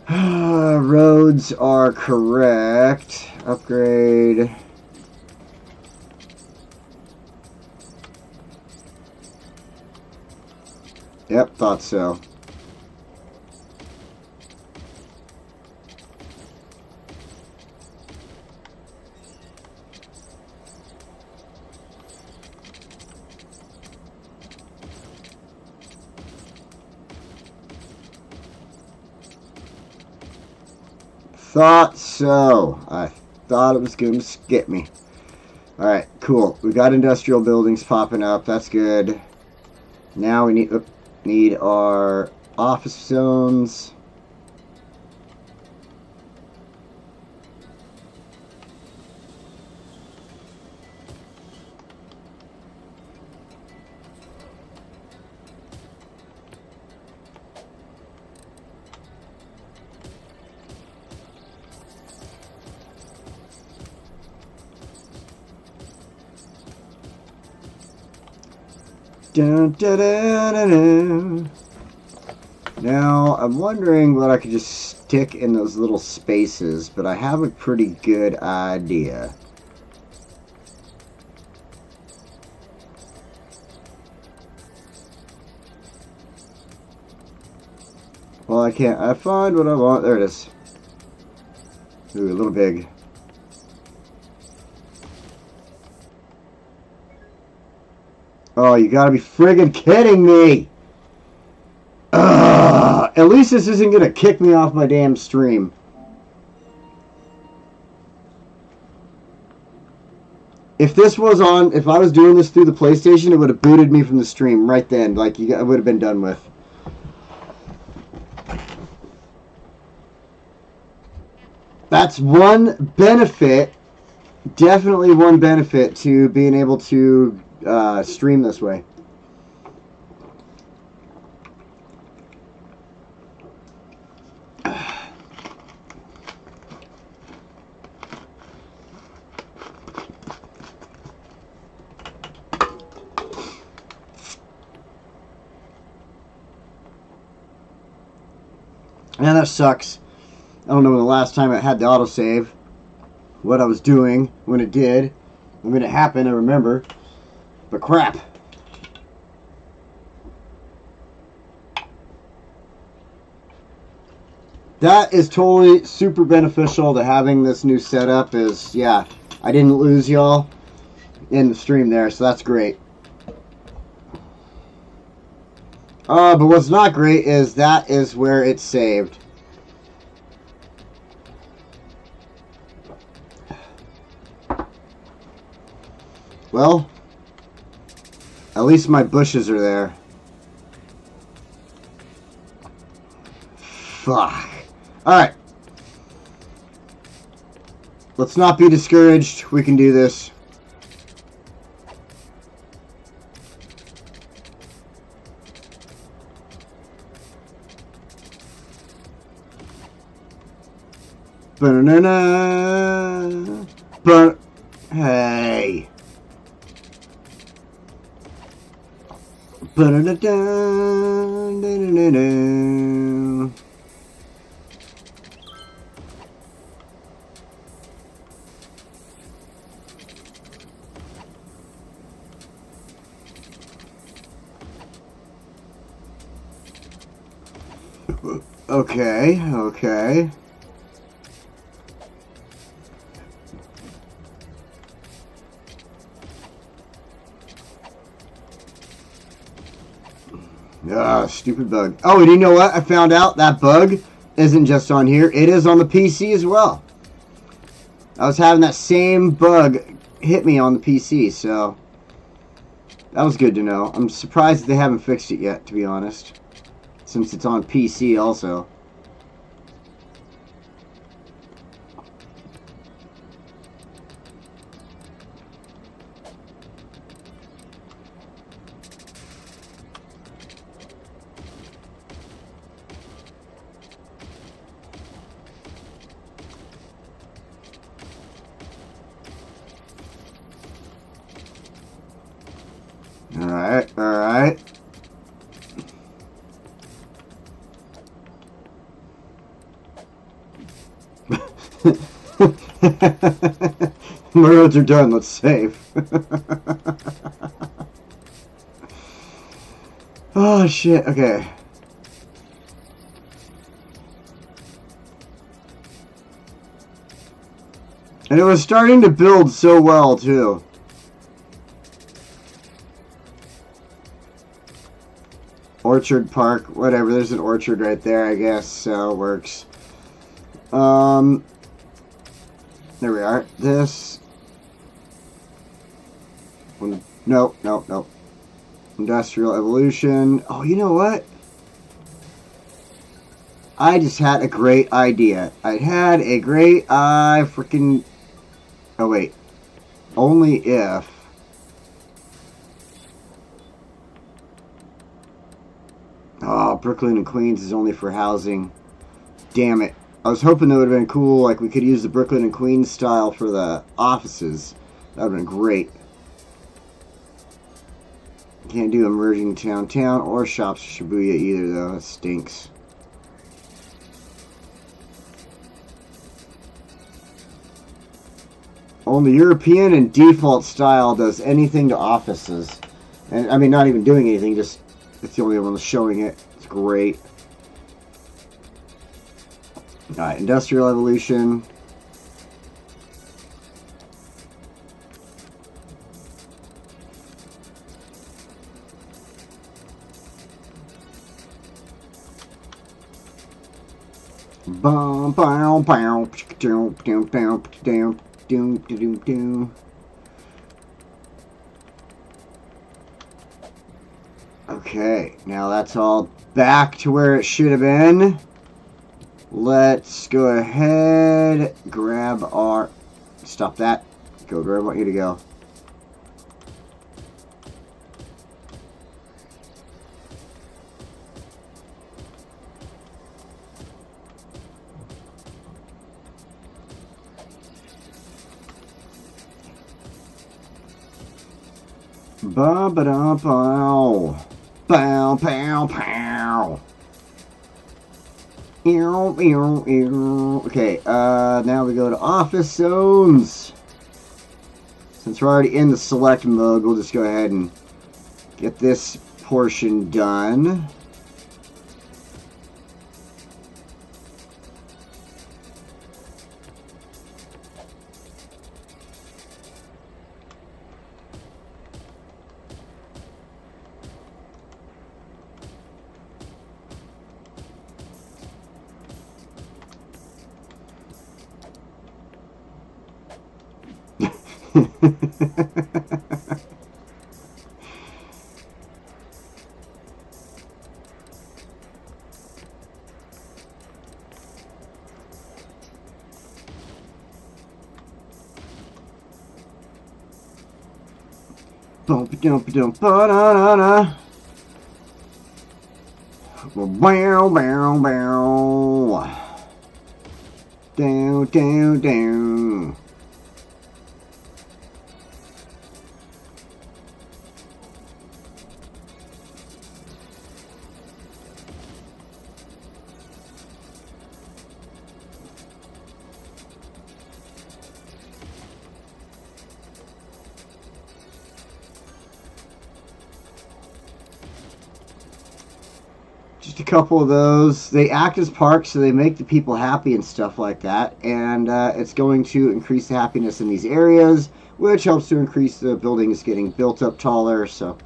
roads are correct. Upgrade. Yep, thought so. Thought so. I thought it was going to skip me. Alright, cool. We got industrial buildings popping up. That's good. Now we need our office zones. Dun, dun, dun, dun, dun. Now, I'm wondering what I could just stick in those little spaces, but I have a pretty good idea. Well, I can't. I find what I want. There it is. Ooh, a little big. Oh, you gotta be friggin' kidding me! Ugh, at least this isn't gonna kick me off my damn stream. If this was on, if I was doing this through the PlayStation, it would have booted me from the stream right then. Like, I would have been done with. That's one benefit, definitely one benefit to being able to stream this way. And that sucks. I don't know when the last time I had the autosave, what I was doing when it did, and when it happened, I remember. But crap. That is totally super beneficial to having this new setup. Is, yeah, I didn't lose y'all in the stream there, so that's great. But what's not great is that is where it's saved. Well, at least my bushes are there. Fuck. Alright. Let's not be discouraged. We can do this. Ba-na-na-na. But hey. Ba-da-da-da. Okay, okay. Ah, stupid bug. Oh, and you know what? I found out that bug isn't just on here. It is on the PC as well. I was having that same bug hit me on the PC, so that was good to know. I'm surprised they haven't fixed it yet, to be honest, since it's on PC also. Alright, alright. My roads are done, let's save. Oh shit, okay. And it was starting to build so well too. Orchard Park, whatever, there's an orchard right there, I guess, so it works. There we are. This. Nope, nope, nope. Industrial Evolution. Oh, you know what? I just had a great idea. I had a great freaking. Oh, wait. Only if. Oh, Brooklyn and Queens is only for housing. Damn it. I was hoping that would have been cool, like we could use the Brooklyn and Queens style for the offices. That would have been great. Can't do emerging downtown or shops for Shibuya either, though. That stinks. Only European and default style does anything to offices. And I mean, not even doing anything, just it's the only one that's showing it. It's great. Alright, Industrial Evolution. Bum, bow, bow, doom, doom, doom, doom, doom, doom, doom. Okay, now that's all back to where it should have been. Let's go ahead, grab our... Stop that. Go where I want you to go. Ba-ba-da-bow. Pow, pow, pow. Okay, now we go to office zones. Since we're already in the select mode, we'll just go ahead and get this portion done. Bump dump dump ba da da da. Bow bow bow. Down down down. Just a couple of those. They act as parks, so they make the people happy and stuff like that. And it's going to increase the happiness in these areas, which helps to increase the buildings getting built up taller. So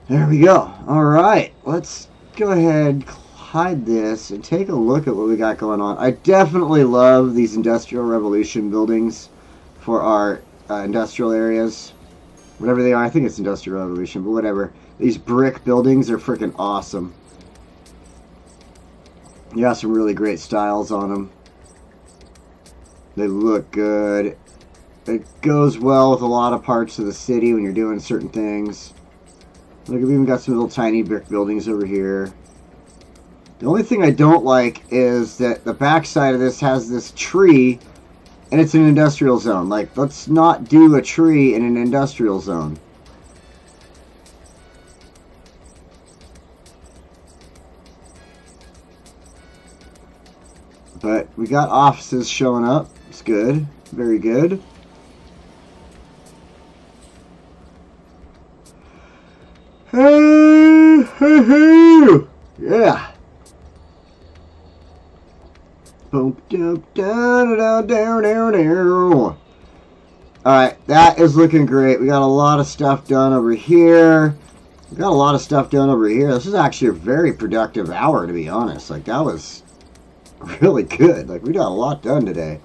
there we go. All right, let's go ahead, hide this, and take a look at what we got going on. I definitely love these Industrial Revolution buildings for our industrial areas. Whatever they are, I think it's Industrial Revolution, but whatever. These brick buildings are freaking awesome. You got some really great styles on them. They look good. It goes well with a lot of parts of the city when you're doing certain things. Look, we've even got some little tiny brick buildings over here. The only thing I don't like is that the backside of this has this tree, and it's an industrial zone. Like, let's not do a tree in an industrial zone. But we got offices showing up. It's good. Very good. Hey, hey, hey. Yeah. Boop, doop, down, down, down, down, down. Alright, that is looking great. We got a lot of stuff done over here. We got a lot of stuff done over here. This is actually a very productive hour, to be honest. Like, that was really good. Like, we got a lot done today.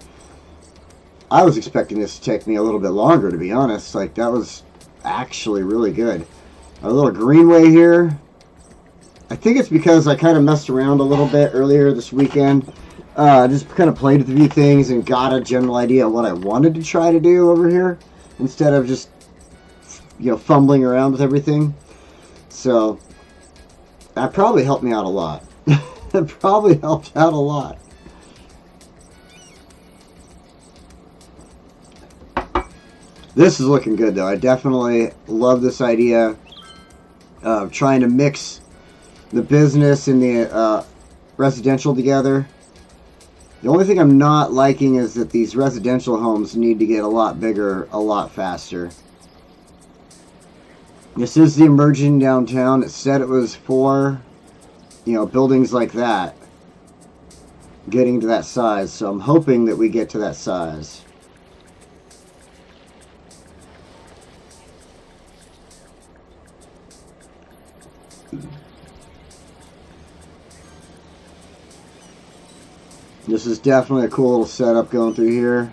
I was expecting this to take me a little bit longer, to be honest. Like, that was actually really good. Our little greenway here. I think it's because I kind of messed around a little bit earlier this weekend. Just kind of played with a few things and got a general idea of what I wanted to try to do over here, instead of just, you know, fumbling around with everything. So that probably helped me out a lot. It probably helped out a lot. This is looking good, though. I definitely love this idea of trying to mix the business and the residential together. The only thing I'm not liking is that these residential homes need to get a lot bigger, a lot faster. This is the emerging downtown. It said it was for, you know, buildings like that, getting to that size. So I'm hoping that we get to that size. This is definitely a cool little setup going through here.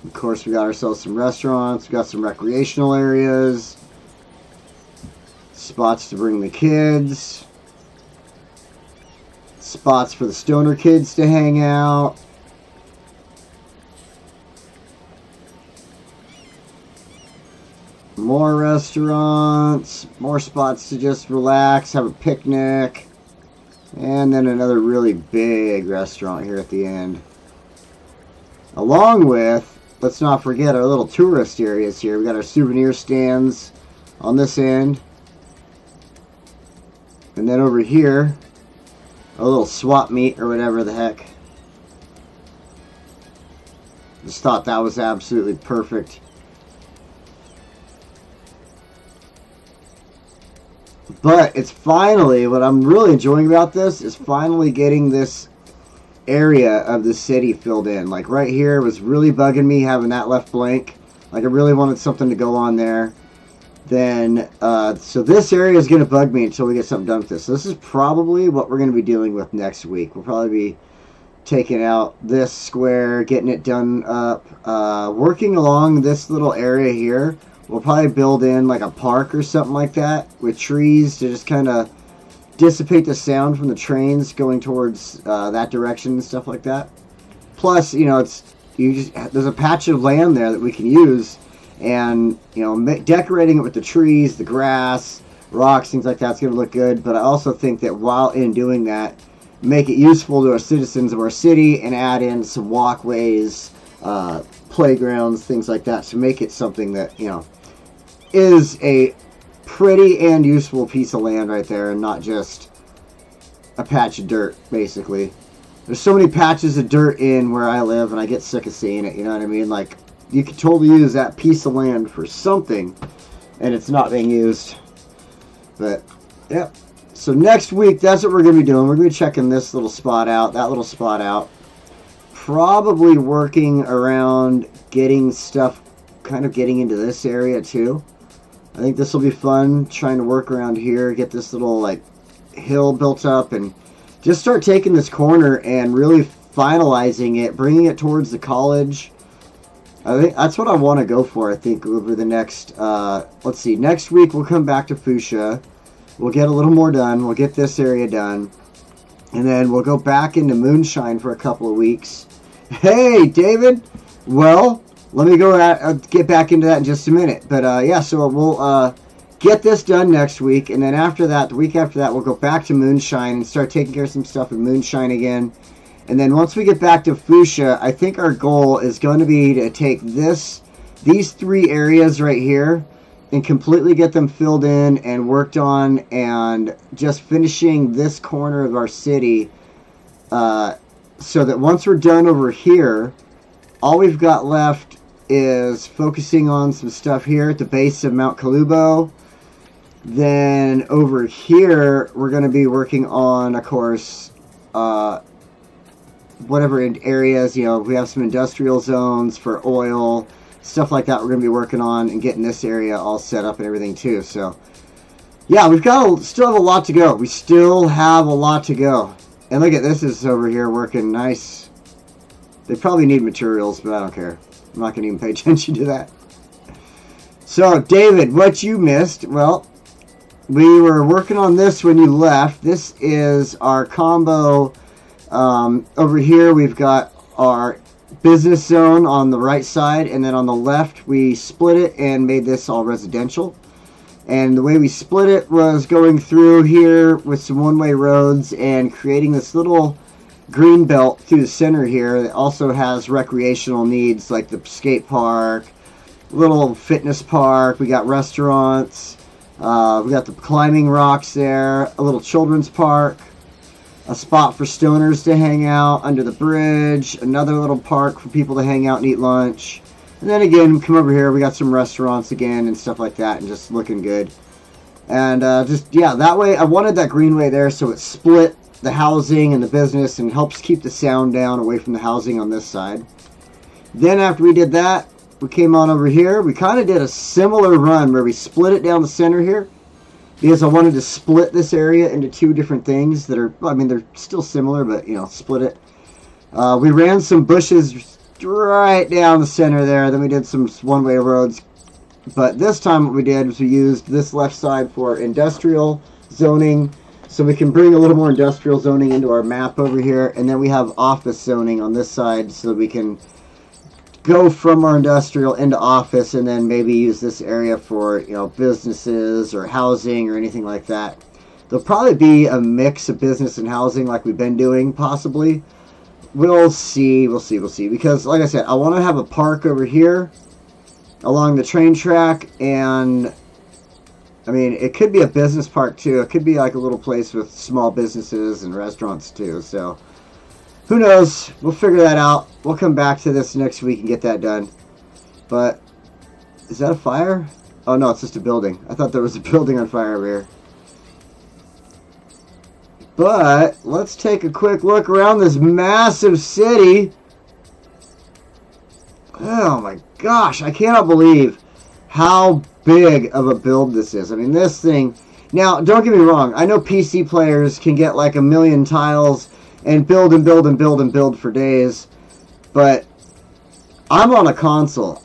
Of course, we got ourselves some restaurants. We got some recreational areas. Spots to bring the kids. Spots for the stoner kids to hang out. More restaurants. More spots to just relax, have a picnic. And then another really big restaurant here at the end. Along with, let's not forget our little tourist areas here. We got our souvenir stands on this end. And then over here, a little swap meet or whatever the heck. Just thought that was absolutely perfect. But it's finally, what I'm really enjoying about this is finally getting this area of the city filled in. Like right here was really bugging me having that left blank. Like I really wanted something to go on there. Then, so this area is going to bug me until we get something done with this. So this is probably what we're going to be dealing with next week. We'll probably be taking out this square, getting it done up, working along this little area here. We'll probably build in like a park or something like that with trees to just kind of dissipate the sound from the trains going towards that direction and stuff like that. Plus, you know, there's a patch of land there that we can use and decorating it with the trees, the grass, rocks, things like that's going to look good. But I also think that while in doing that, make it useful to our citizens of our city and add in some walkways, playgrounds, things like that, to make it something that is a pretty and useful piece of land right there, and not just a patch of dirt, basically. There's so many patches of dirt in where I live, and I get sick of seeing it, you know what I mean? Like, you could totally use that piece of land for something, and it's not being used. But, yeah. So next week, that's what we're going to be doing. We're going to be checking this little spot out, that little spot out. Probably working around getting stuff, kind of getting into this area, too. I think this will be fun, trying to work around here, get this little, like, hill built up, and just start taking this corner and really finalizing it, bringing it towards the college. I think that's what I want to go for, I think, over the next, let's see, next week we'll come back to Foosha. We'll get a little more done. We'll get this area done. And then we'll go back into Moonshine for a couple of weeks. Hey, David! Well, let me go get back into that in just a minute. But, yeah, so we'll get this done next week. And then after that, the week after that, we'll go back to Moonshine and start taking care of some stuff in Moonshine again. And then once we get back to Foosha, I think our goal is going to be to take these 3 areas right here and completely get them filled in and worked on, and just finishing this corner of our city, so that once we're done over here, all we've got left is focusing on some stuff here at the base of Mount Kalubo. Then over here, we're going to be working on, of course, whatever areas, we have some industrial zones for oil, stuff like that we're going to be working on, and getting this area all set up and everything too. So, yeah, we've still have a lot to go. We still have a lot to go. And look at this is over here working nice. They probably need materials, but I don't care. I'm not going to even pay attention to that. So, David, what you missed, well, we were working on this when you left. This is our combo. Over here, we've got our business zone on the right side, and then on the left, we split it and made this all residential. And the way we split it was going through here with some one-way roads and creating this little green belt through the center here that also has recreational needs, like the skate park, little fitness park. We got restaurants. We got the climbing rocks there, a little children's park, a spot for stoners to hang out under the bridge, another little park for people to hang out and eat lunch. And then again, come over here, we got some restaurants again and stuff like that, and just looking good. And yeah, that way, I wanted that greenway there so it split the housing and the business and helps keep the sound down away from the housing on this side. Then after we did that, we came on over here. We kind of did a similar run where we split it down the center here, because I wanted to split this area into 2 different things that are, I mean, they're still similar, but, split it. We ran some bushes right down the center there. Then we did some one-way roads. But this time what we did was we used this left side for industrial zoning, so we can bring a little more industrial zoning into our map over here. And then we have office zoning on this side, so that we can go from our industrial into office, and then maybe use this area for, businesses or housing or anything like that. There'll probably be a mix of business and housing like we've been doing, possibly. We'll see. Because, like I said, I want to have a park over here along the train track, and, I mean, it could be a business park, too. It could be like a little place with small businesses and restaurants, too. So, who knows? We'll figure that out. We'll come back to this next week and get that done. But, is that a fire? Oh, no, it's just a building. I thought there was a building on fire over here. But, let's take a quick look around this massive city. Oh my gosh, I cannot believe how big of a build this is. I mean, this thing... Now, don't get me wrong. I know PC players can get like 1,000,000 tiles and build and build and build and build for days. But, I'm on a console.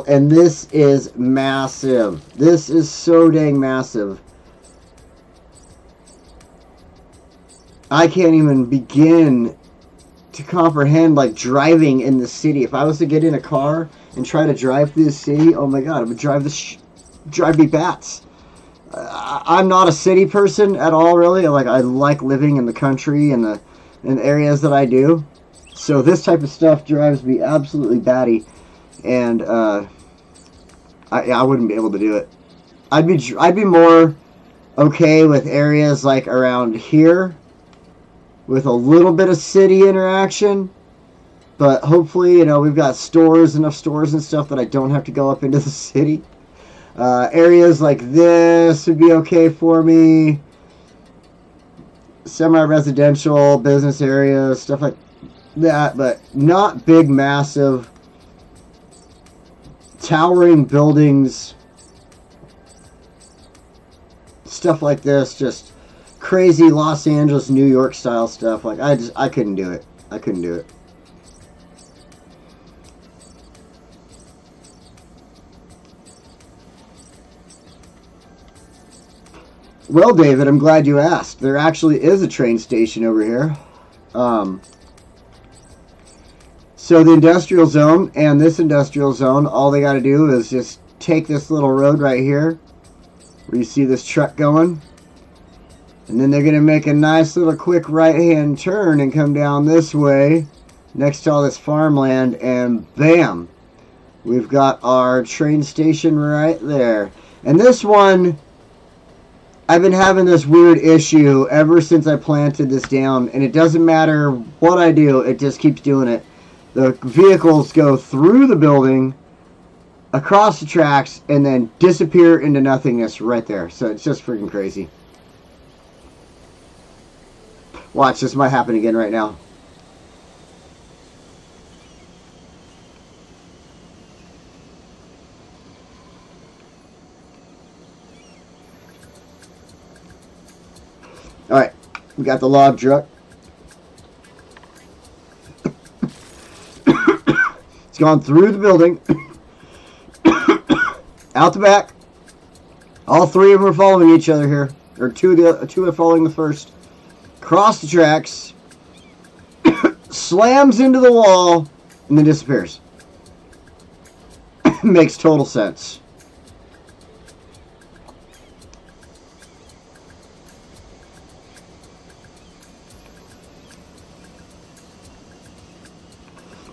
And this is massive. This is so dang massive. I can't even begin to comprehend, like, driving in the city. If I was to get in a car and try to drive through the city, oh my god, it would drive me bats. I'm not a city person at all, really. Like, I like living in the country and in areas that I do. So this type of stuff drives me absolutely batty, and I wouldn't be able to do it. I'd be more okay with areas like around here with a little bit of city interaction, but hopefully, you know, we've got enough stores and stuff that I don't have to go up into the city. Areas like this would be okay for me. Semi-residential, business areas, stuff like that, but not big, massive, towering buildings, stuff like this, just crazy Los Angeles, New York style stuff. Like, I couldn't do it. I couldn't do it. Well, David, I'm glad you asked. There actually is a train station over here. So the industrial zone and this industrial zone, all they got to do is just take this little road right here, where you see this truck going, and then they're going to make a nice little quick right-hand turn and come down this way, next to all this farmland, and bam! We've got our train station right there. And this one, I've been having this weird issue ever since I planted this down, and it doesn't matter what I do, it just keeps doing it. The vehicles go through the building, across the tracks, and then disappear into nothingness right there. So it's just freaking crazy. Watch, this might happen again right now. Alright, we got the log truck. It's gone through the building. Out the back. All three of them are following each other here. Or two are following the first. Cross the tracks. Slams into the wall. And then disappears. Makes total sense.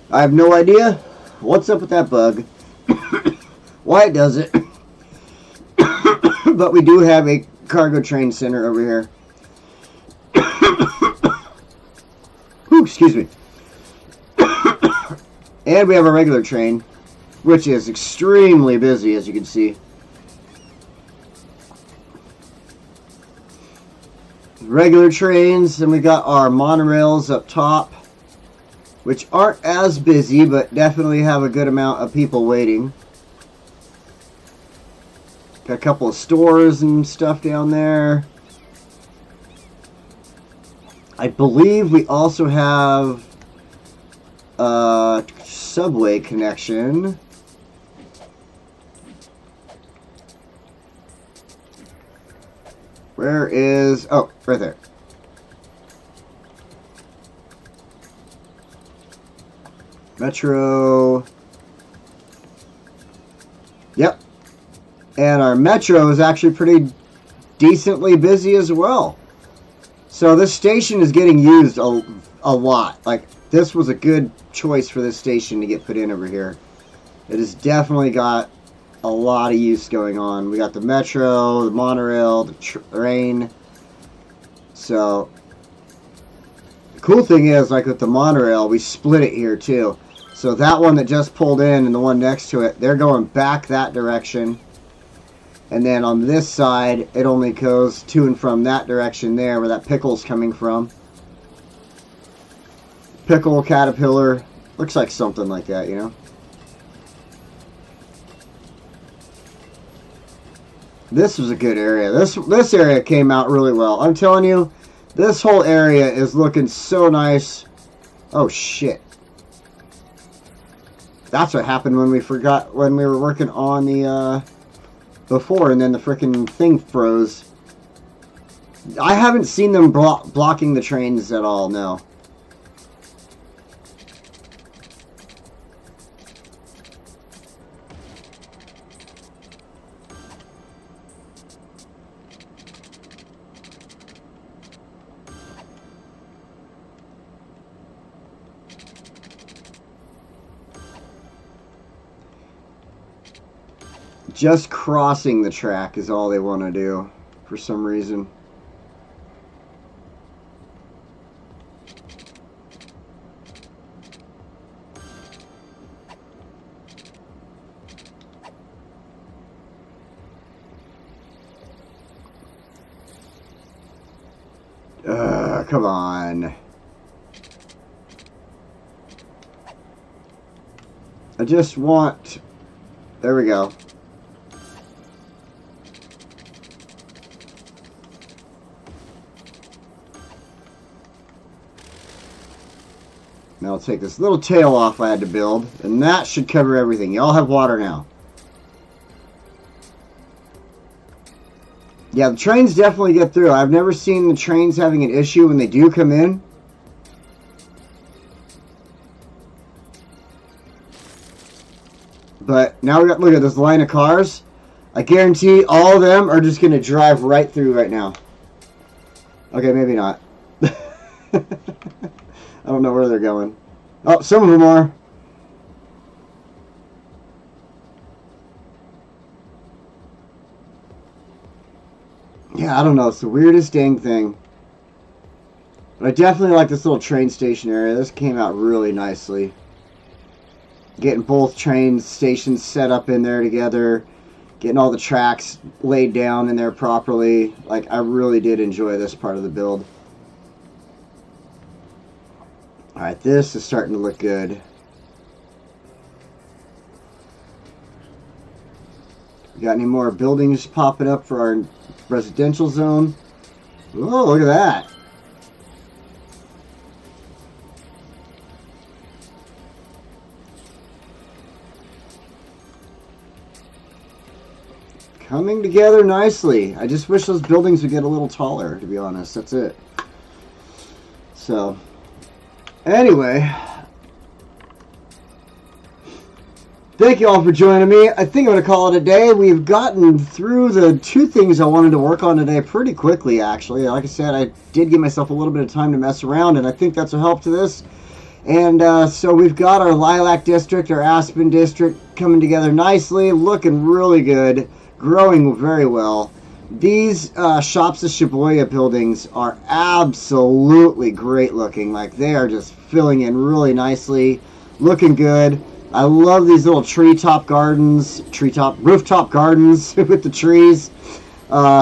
I have no idea what's up with that bug, why it does it, but we do have a cargo train center over here. Ooh, excuse me. And we have a regular train, which is extremely busy, as you can see. Regular trains, and we got our monorails up top, which aren't as busy, but definitely have a good amount of people waiting. Got a couple of stores and stuff down there. I believe we also have a subway connection. Where is... oh, right there. Metro. Yep. And our metro is actually pretty decently busy as well. So this station is getting used a lot. Like, this was a good choice for this station to get put in over here. It has definitely got a lot of use going on. We got the metro, the monorail, the train. So the cool thing is, like with the monorail, we split it here too. So that one that just pulled in and the one next to it, they're going back that direction. And then on this side, it only goes to and from that direction there, where that pickle's coming from. Pickle, Caterpillar, looks like something like that, you know? This was a good area. This area came out really well. I'm telling you, this whole area is looking so nice. Oh, shit. That's what happened when we were working on the, before, and then the frickin' thing froze. I haven't seen them blocking the trains at all, no. just crossing the track is all they want to do for some reason. Come on. I just want... There we go. Now I'll take this little tail off I had to build, and that should cover everything. Y'all have water now. Yeah, the trains definitely get through. I've never seen the trains having an issue when they do come in. But now we got, look at this line of cars. I guarantee all of them are just going to drive right through right now. Okay, maybe not. I don't know where they're going. Oh, some of them are. Yeah, I don't know. It's the weirdest dang thing. But I definitely like this little train station area. This came out really nicely. Getting both train stations set up in there together. Getting all the tracks laid down in there properly. Like, I really did enjoy this part of the build. Alright, this is starting to look good. We got any more buildings popping up for our residential zone? Oh, look at that. Coming together nicely. I just wish those buildings would get a little taller, to be honest. That's it. So, anyway, thank you all for joining me. I think I'm going to call it a day. We've gotten through the two things I wanted to work on today pretty quickly, actually. Like I said, I did give myself a little bit of time to mess around, and I think that's a help to this. And so we've got our Lilac District, our Aspen District coming together nicely, looking really good, growing very well. These Shops of Shibuya buildings are absolutely great looking. Like, they are just filling in really nicely, looking good. I love these little rooftop gardens with the trees,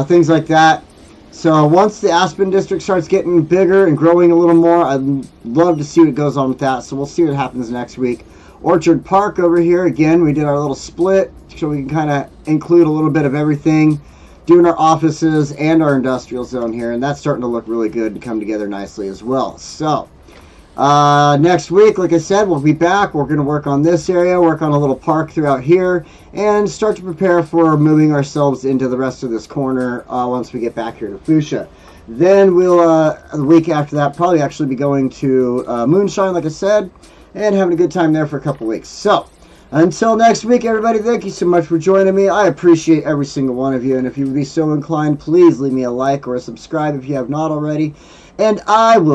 things like that. So once the Aspen District starts getting bigger and growing a little more, I'd love to see what goes on with that. So we'll see what happens next week. Orchard Park over here, again, we did our little split so we can kind of include a little bit of everything. Doing our offices and our industrial zone here, and that's starting to look really good and come together nicely as well. So next week, like I said, we'll be back. We're going to work on this area, work on a little park throughout here, and start to prepare for moving ourselves into the rest of this corner once we get back here to Foosha. Then we'll, the week after that, probably actually be going to Moonshine, like I said, and having a good time there for a couple weeks. So, until next week, everybody, thank you so much for joining me. I appreciate every single one of you, and if you would be so inclined, please leave me a like or a subscribe if you have not already, and I will